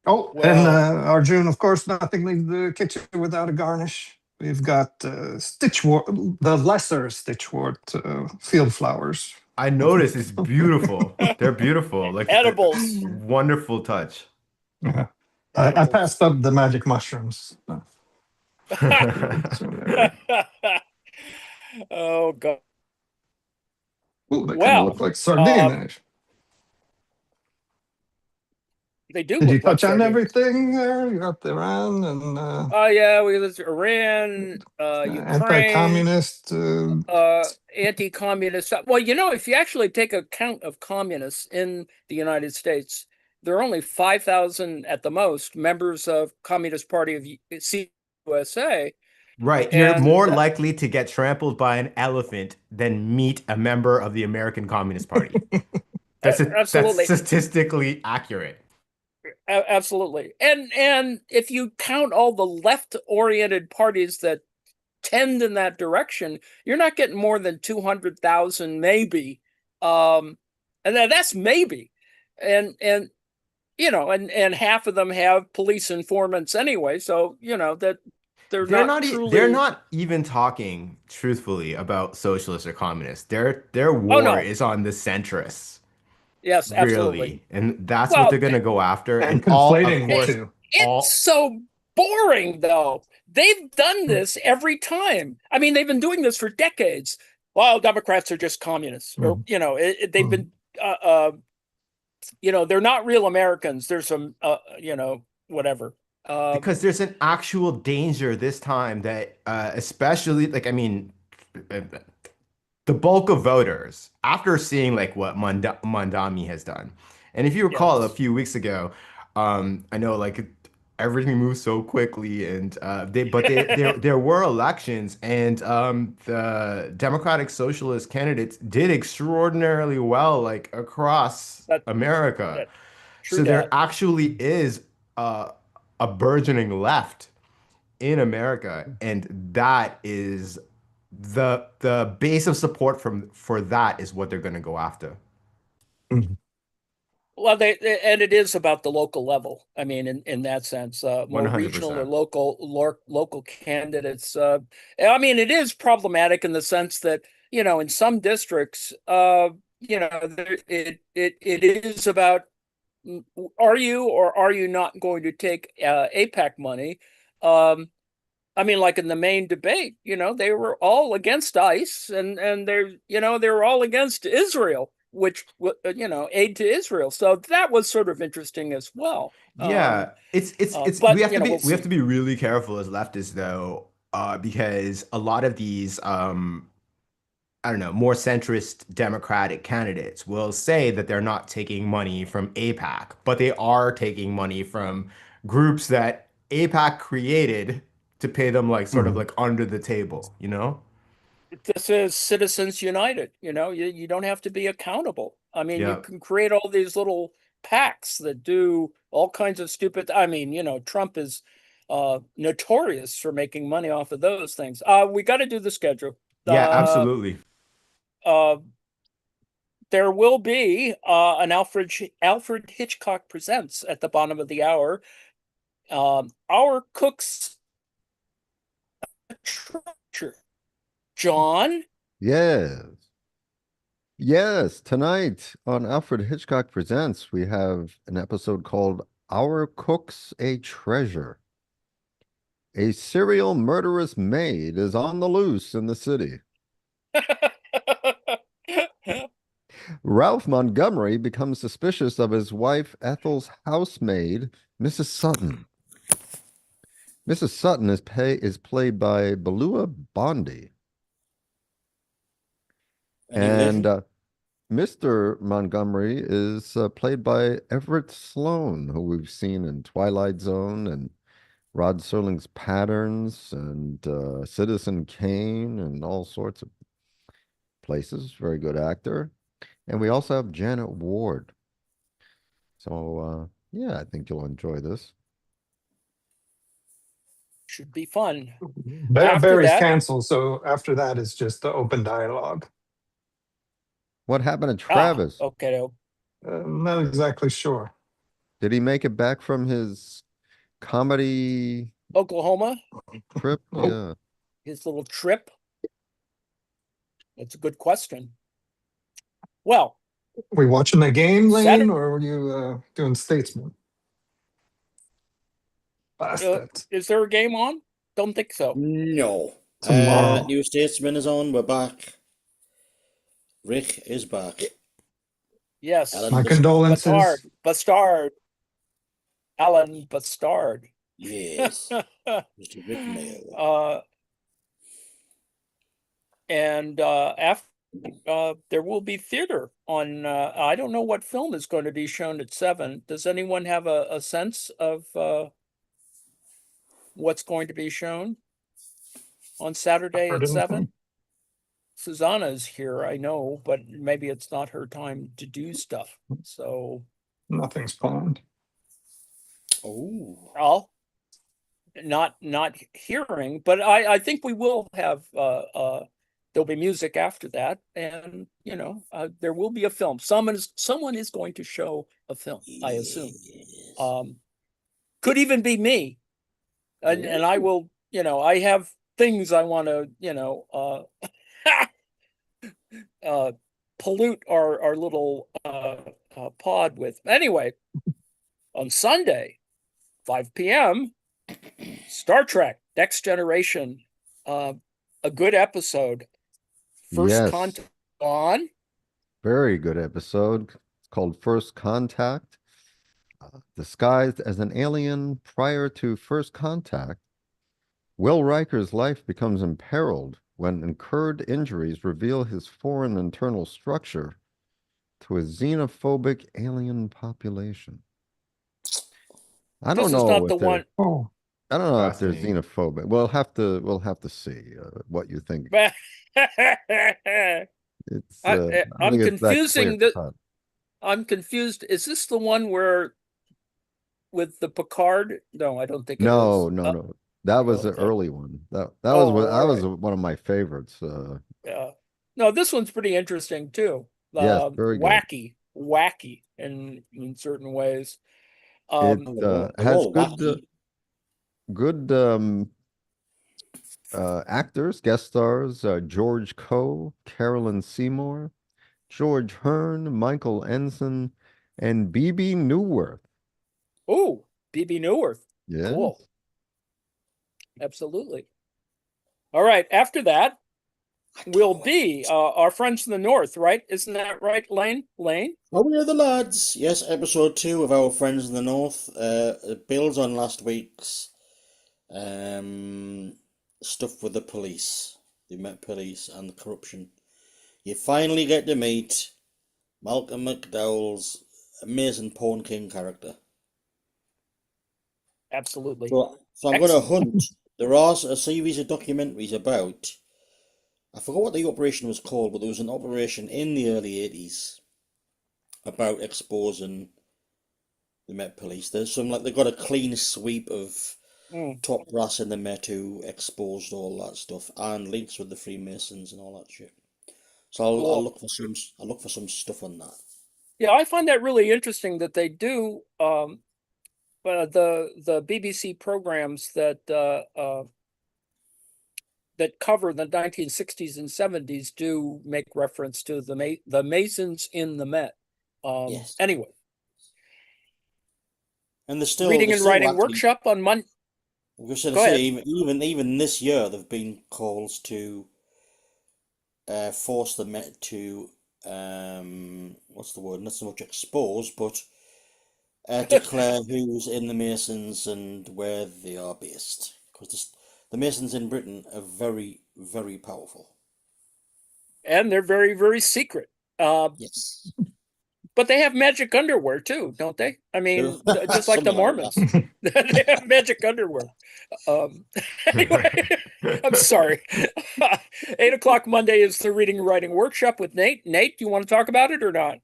Oh, and Well, Arjun, of course, nothing leaves the kitchen without a garnish. We've got stitchwort, the lesser stitchwort field flowers. I noticed it's beautiful. They're beautiful. Like edibles. wonderful touch. Yeah. I Edibles. passed up the magic mushrooms. Oh God. Oh, they kind of look Well, like sardines. they do Did you look like touch on sardines. everything there? You got the Iran and Oh yeah, we was Iran, Ukraine, anti-communist. anti-communist. Well, you know, if you actually take a count of communists in the United States, there are only 5,000 at the most members of Communist Party of USA, Right. You're and more likely to get trampled by an elephant than meet a member of the American Communist Party. That's absolutely, statistically accurate. absolutely, and if you count all the left-oriented parties that tend in that direction, you're not getting more than 200,000, maybe. And that's maybe. And you know, and half of them have police informants anyway, so you know that they're not They're truly. not even talking truthfully about socialists or communists. Their Oh war no, is on the centrists, yes, absolutely. really. And that's what they're Well, going to go after. And And all, of conflating the it, course, two. it's all so boring though. They've done this every time. I mean, they've been doing this for decades. Well, Democrats are just communists, or Mhm. you know, they've Mhm. been uh, uh, you know, they're not real Americans. There's some, you know, whatever. because there's an actual danger this time that, especially, like, I mean, uh, the bulk of voters, after seeing like what Mandami has done, and if you recall a Yes, few weeks ago, I know like everything moves so quickly, and there were elections, and the Democratic Socialist candidates did extraordinarily well, like across that America. that true So there that. actually is uh, a burgeoning left in America, and that is the base of support from for that is what they're going to go after. Mhm. Well, and it is about the local level. I mean, in that sense, more regional or 100%. local candidates. I mean, it is problematic in the sense that you know, in some districts, you know, it is about are you or are you not going to take APAC money? Um, I mean, like in the main debate, you know, they were all against ICE, and they're, you know, they were all against Israel, which you know, aid to Israel. So that was sort of interesting as well. Yeah, it's But you know, we'll we have to see. be really careful as leftists though, because a lot of these I don't know, more centrist Democratic candidates will say that they're not taking money from APAC, but they are taking money from groups that APAC created to pay them like sort of Mhm. like under the table, you know? This is Citizens United. You know, you don't have to be accountable. I mean, you Yeah. can create all these little PACs that do all kinds of stupid. I mean, you know, Trump is notorious for making money off of those things. We got to do the schedule. Yeah, Uh, absolutely. uh, there will be an Alfred Hitchcock Presents at the bottom of the hour. Our cook's treasure, John. Yes. Yes, tonight on Alfred Hitchcock Presents, we have an episode called Our Cook's a Treasure. A serial murderous maid is on the loose in the city. Ralph Montgomery becomes suspicious of his wife Ethel's housemaid, Mrs. Sutton. Mrs. Sutton is played by Belua Bondi. And Mr. Montgomery is played by Everett Sloane, who we've seen in Twilight Zone and Rod Serling's Patterns and Citizen Kane and all sorts of places. Very good actor. And we also have Janet Ward. So, yeah, I think you'll enjoy this. Should be fun. Barry's that- canceled, so after that it's just the open dialogue. What happened to Travis? Okay. Not exactly sure. Did he make it back from his comedy Oklahoma, trip? Nope. Yeah. his little trip. That's a good question. Well, We watching the game, Lane, Saturday- or were you doing Statesman? Bastard. is there a game on? Don't think so. No. Tomorrow. New Statesman is on. We're back. Rick is back. Yes. Alan My Bastard. condolences. Bastard. Alan Bastard. Yes. Mr. Rick Mayo. And after there will be theater on. I don't know what film is going to be shown at 7. Does anyone have a sense of what's going to be shown on Saturday Heard at anything? 7? Susanna is here, I know, but maybe it's not her time to do stuff. So Nothing's planned. Oh. I'll not hearing, but I think we will have there'll be music after that, and there will be a film. Someone is going to show a film, I assume. Yes. Could even be me, and I will. I have things I want to pollute our little pod with. Anyway, on Sunday, 5 p.m. Star Trek Next Generation, a good episode. First Yes. Contact on. Very good episode. It's called First Contact. Disguised as an alien prior to first contact, Will Riker's life becomes imperiled when incurred injuries reveal his foreign internal structure to a xenophobic alien population. I don't This is know not if the they're- one. Oh, I don't know if they're Fascinating. xenophobic. We'll have to see what you think. It's I don't I'm think it's that confusing clear-cut. I'm confused. Is this the one where with the Picard? No, I don't think it is. No. That was the okay. early one. That Oh, was all was one of my favorites. Yeah. No, this one's pretty interesting too. Yes, very good. Wacky in certain ways. It They're has all good actors, guest stars, George Coe, Carolyn Seymour, George Hearn, Michael Ensign, and B.B. Newworth. Oh, B.B. Newworth. Yeah. Cool. Absolutely. All right. After that will be our friends in the north, right? Isn't that right, Lane? Oh, we're the lads. Yes, episode 2 of Our Friends in the North. It builds on last week's stuff with the police, the Met Police and the corruption. You finally get to meet Malcolm McDowell's amazing Pawn King character. Absolutely. So I'm going to hunt. There are a series of documentaries about, I forgot what the operation was called, but there was an operation in the early 80s about exposing the Met Police. There's some, they've got a clean sweep of top brass in the Met who exposed all that stuff and links with the Freemasons and all that shit. So I'll look for some stuff on that. Yeah, I find that really interesting that they do the BBC programs that that cover the 1960s and 70s do make reference to the Masons in the Met. Yes. Anyway, And reading there's and still writing actually, workshop on Monday. I was going to Go say, ahead. even this year, there've been calls to force the Met to what's the word? Not so much expose, but declare who's in the Masons and where they are based. Because the Masons in Britain are very, very powerful. And they're very, very secret. Uh, Yes. but they have magic underwear too, don't they? I mean, just like the Something like that. Mormons, they have magic underwear. Um, anyway, I'm sorry. 8 o'clock Monday is the reading and writing workshop with Nate. Nate, do you want to talk about it or not?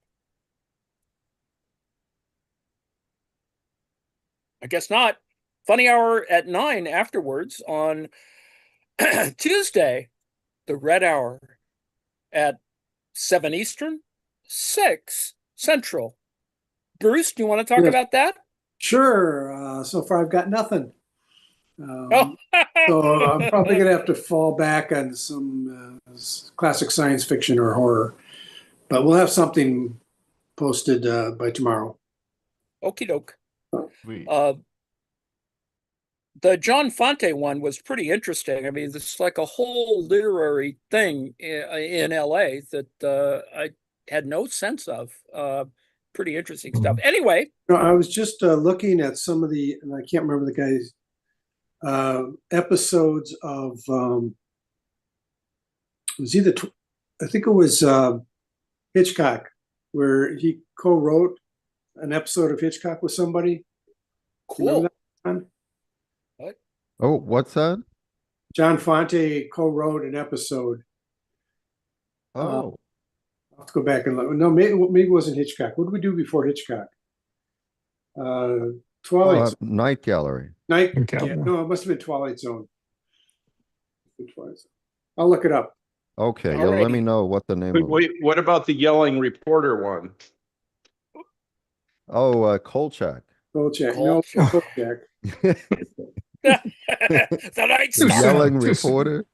I guess not. Funny hour at 9 afterwards on Tuesday, the red hour at 7 Eastern, 6 Central. Bruce, do you want to talk Yes, about that? sure. So far, I've got nothing. Oh, So I'm probably going to have to fall back on some classic science fiction or horror, but we'll have something posted by tomorrow. okie doke. Sweet. The John Fonte one was pretty interesting. I mean, it's like a whole literary thing in LA that I had no sense of. Pretty interesting stuff. Anyway, No, I was just looking at some of the, and I can't remember the guy's episodes of. It was either I think it was Hitchcock, where he co-wrote an episode of Hitchcock with somebody. Do you remember cool. that, John? What? Oh, what's that? John Fonte co-wrote an episode. Oh, I'll have to go back and look. No, maybe it wasn't Hitchcock. What did we do before Hitchcock? Twilight Night Gallery. Night. Okay. Yeah, no, it must have been Twilight Zone. Twilight Zone. I'll look it up. Okay, All you'll let me righty. know what the name Wait, of it. wait, what about the yelling reporter one? Oh, Kolchak. Kolchak. No, Kolchak. Kolchak. The night The star. yelling Too soon. reporter.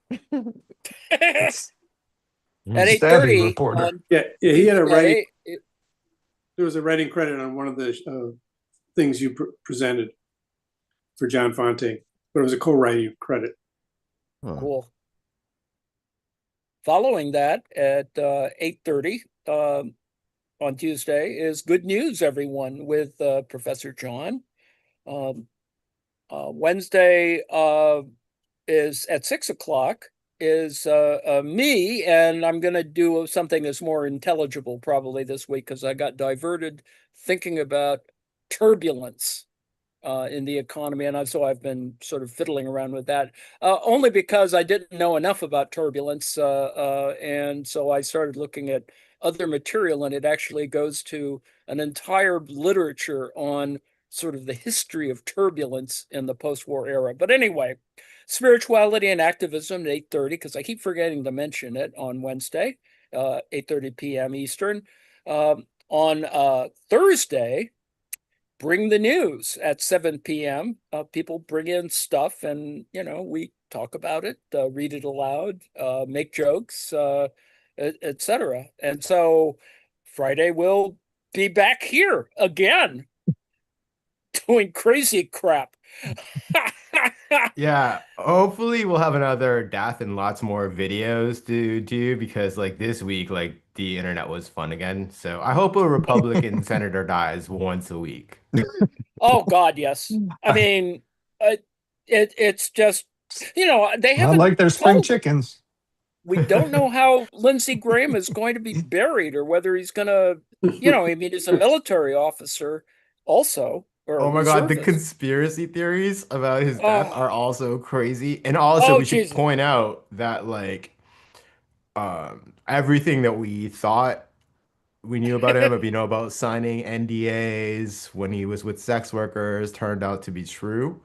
At Stabbing 8:30 reporter. on Yeah, he had a writing. Tuesday. There was a writing credit on one of the things you presented for John Fonte, but it was a co-writing credit. Huh. Cool. Following that at 8:30 on Tuesday is Good News, everyone, with Professor John. Wednesday is at 6 o'clock is me, and I'm going to do something that's more intelligible probably this week because I got diverted thinking about turbulence in the economy, and so I've been sort of fiddling around with that, only because I didn't know enough about turbulence, and so I started looking at other material, and it actually goes to an entire literature on sort of the history of turbulence in the post-war era. But anyway, spirituality and activism at 8:30, because I keep forgetting to mention it on Wednesday, 8:30 p.m. Eastern. On Thursday, Bring the News at 7 p.m. People bring in stuff and, we talk about it, read it aloud, make jokes, etc. And so Friday we'll be back here again doing crazy crap. Yeah, hopefully we'll have another death and lots more videos to do because like this week, like the internet was fun again. So I hope a Republican senator dies once a week. Oh God, yes. I mean, it's just, they Not haven't like they're spring told us. chickens. We don't know how Lindsey Graham is going to be buried or whether he's going to, I mean, he's a military officer also, or a Oh my God, the reservist. conspiracy theories about his death Oh, are also crazy. And also oh, we should Jesus. point out that like everything that we thought we knew about him, about signing NDAs when he was with sex workers turned out to be true.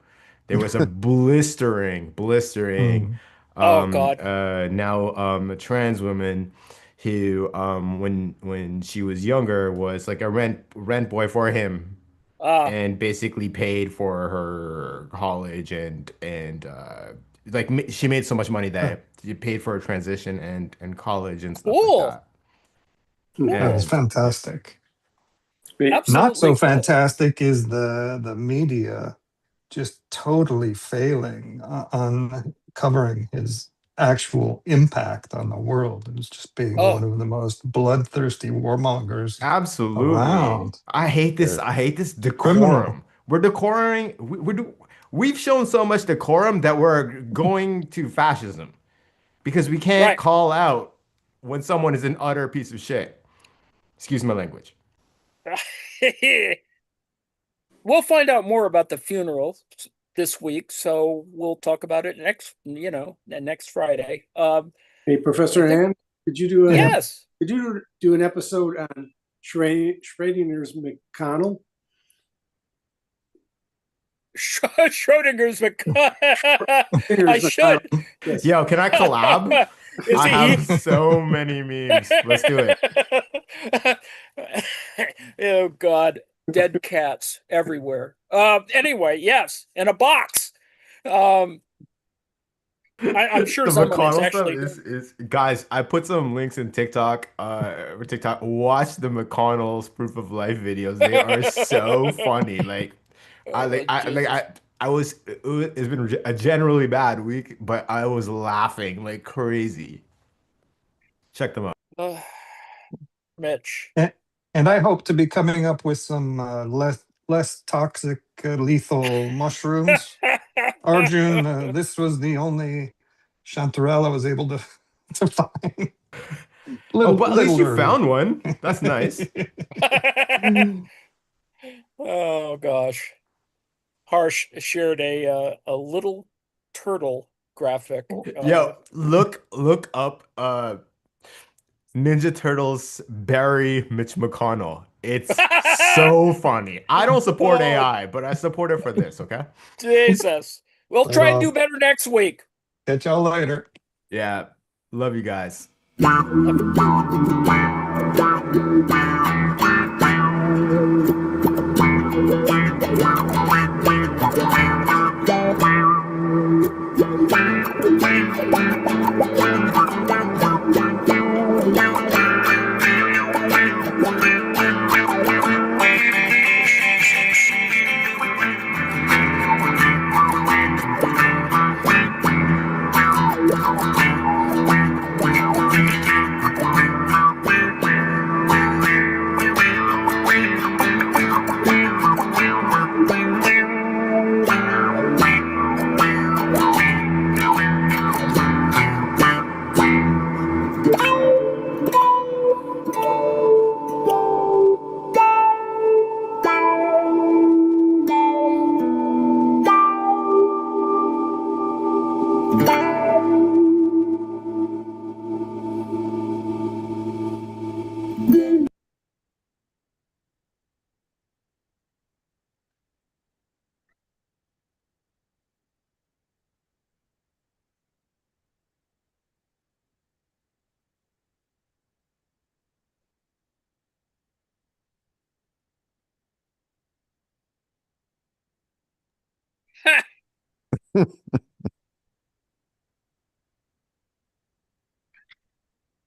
There was a blistering Mm. Oh, God. now a trans woman who when she was younger was like a rent boy for him Ah, and basically paid for her college and like she made so much money Oh, that she paid for her transition and college and stuff like Cool. that. that is And fantastic. Great. Not Absolutely so cool. fantastic is the media just totally failing on covering his actual impact on the world. It was just being one Oh, of the most bloodthirsty warmongers absolutely. around. I hate this. Yes. I hate this Criminal. decorum. We're decoring. We've shown so much decorum that we're going to fascism because we can't right. call out when someone is an utter piece of shit. Excuse my language. We'll find out more about the funeral this week, so we'll talk about it next Friday. Hey, Professor I think Hand, could you do Yeah. yes. could you do an episode on Schrodinger's McConnell? Schrodinger's I Schrodinger's should. McConnell. Yes. Yo, can I collab? Is I he? have so many memes. Let's do it. Oh God, dead cats everywhere. Anyway, yes, in a box. Um, I'm sure The someone is McConnell stuff actually. is guys, I put some links in TikTok. TikTok. Watch the McConnell's proof of life videos. They are so funny. Like Oh, Jesus. I was it's been a generally bad week, but I was laughing like crazy. Check them out. Mitch. A- And I hope to be coming up with some less toxic, lethal mushrooms. Arjun, this was the only chanterelle I was able to to find. Oh, Little but at least little you early. found one. That's nice. Oh gosh. Harsh shared a little turtle graphic. Yo, look up Ninja Turtles bury Mitch McConnell. It's so funny. I don't support Oh, AI, but I support it for this, okay? Jesus. We'll Right try and do on. better next week. Catch y'all later. Yeah. Love you guys.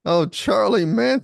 Oh, Charlie Manson.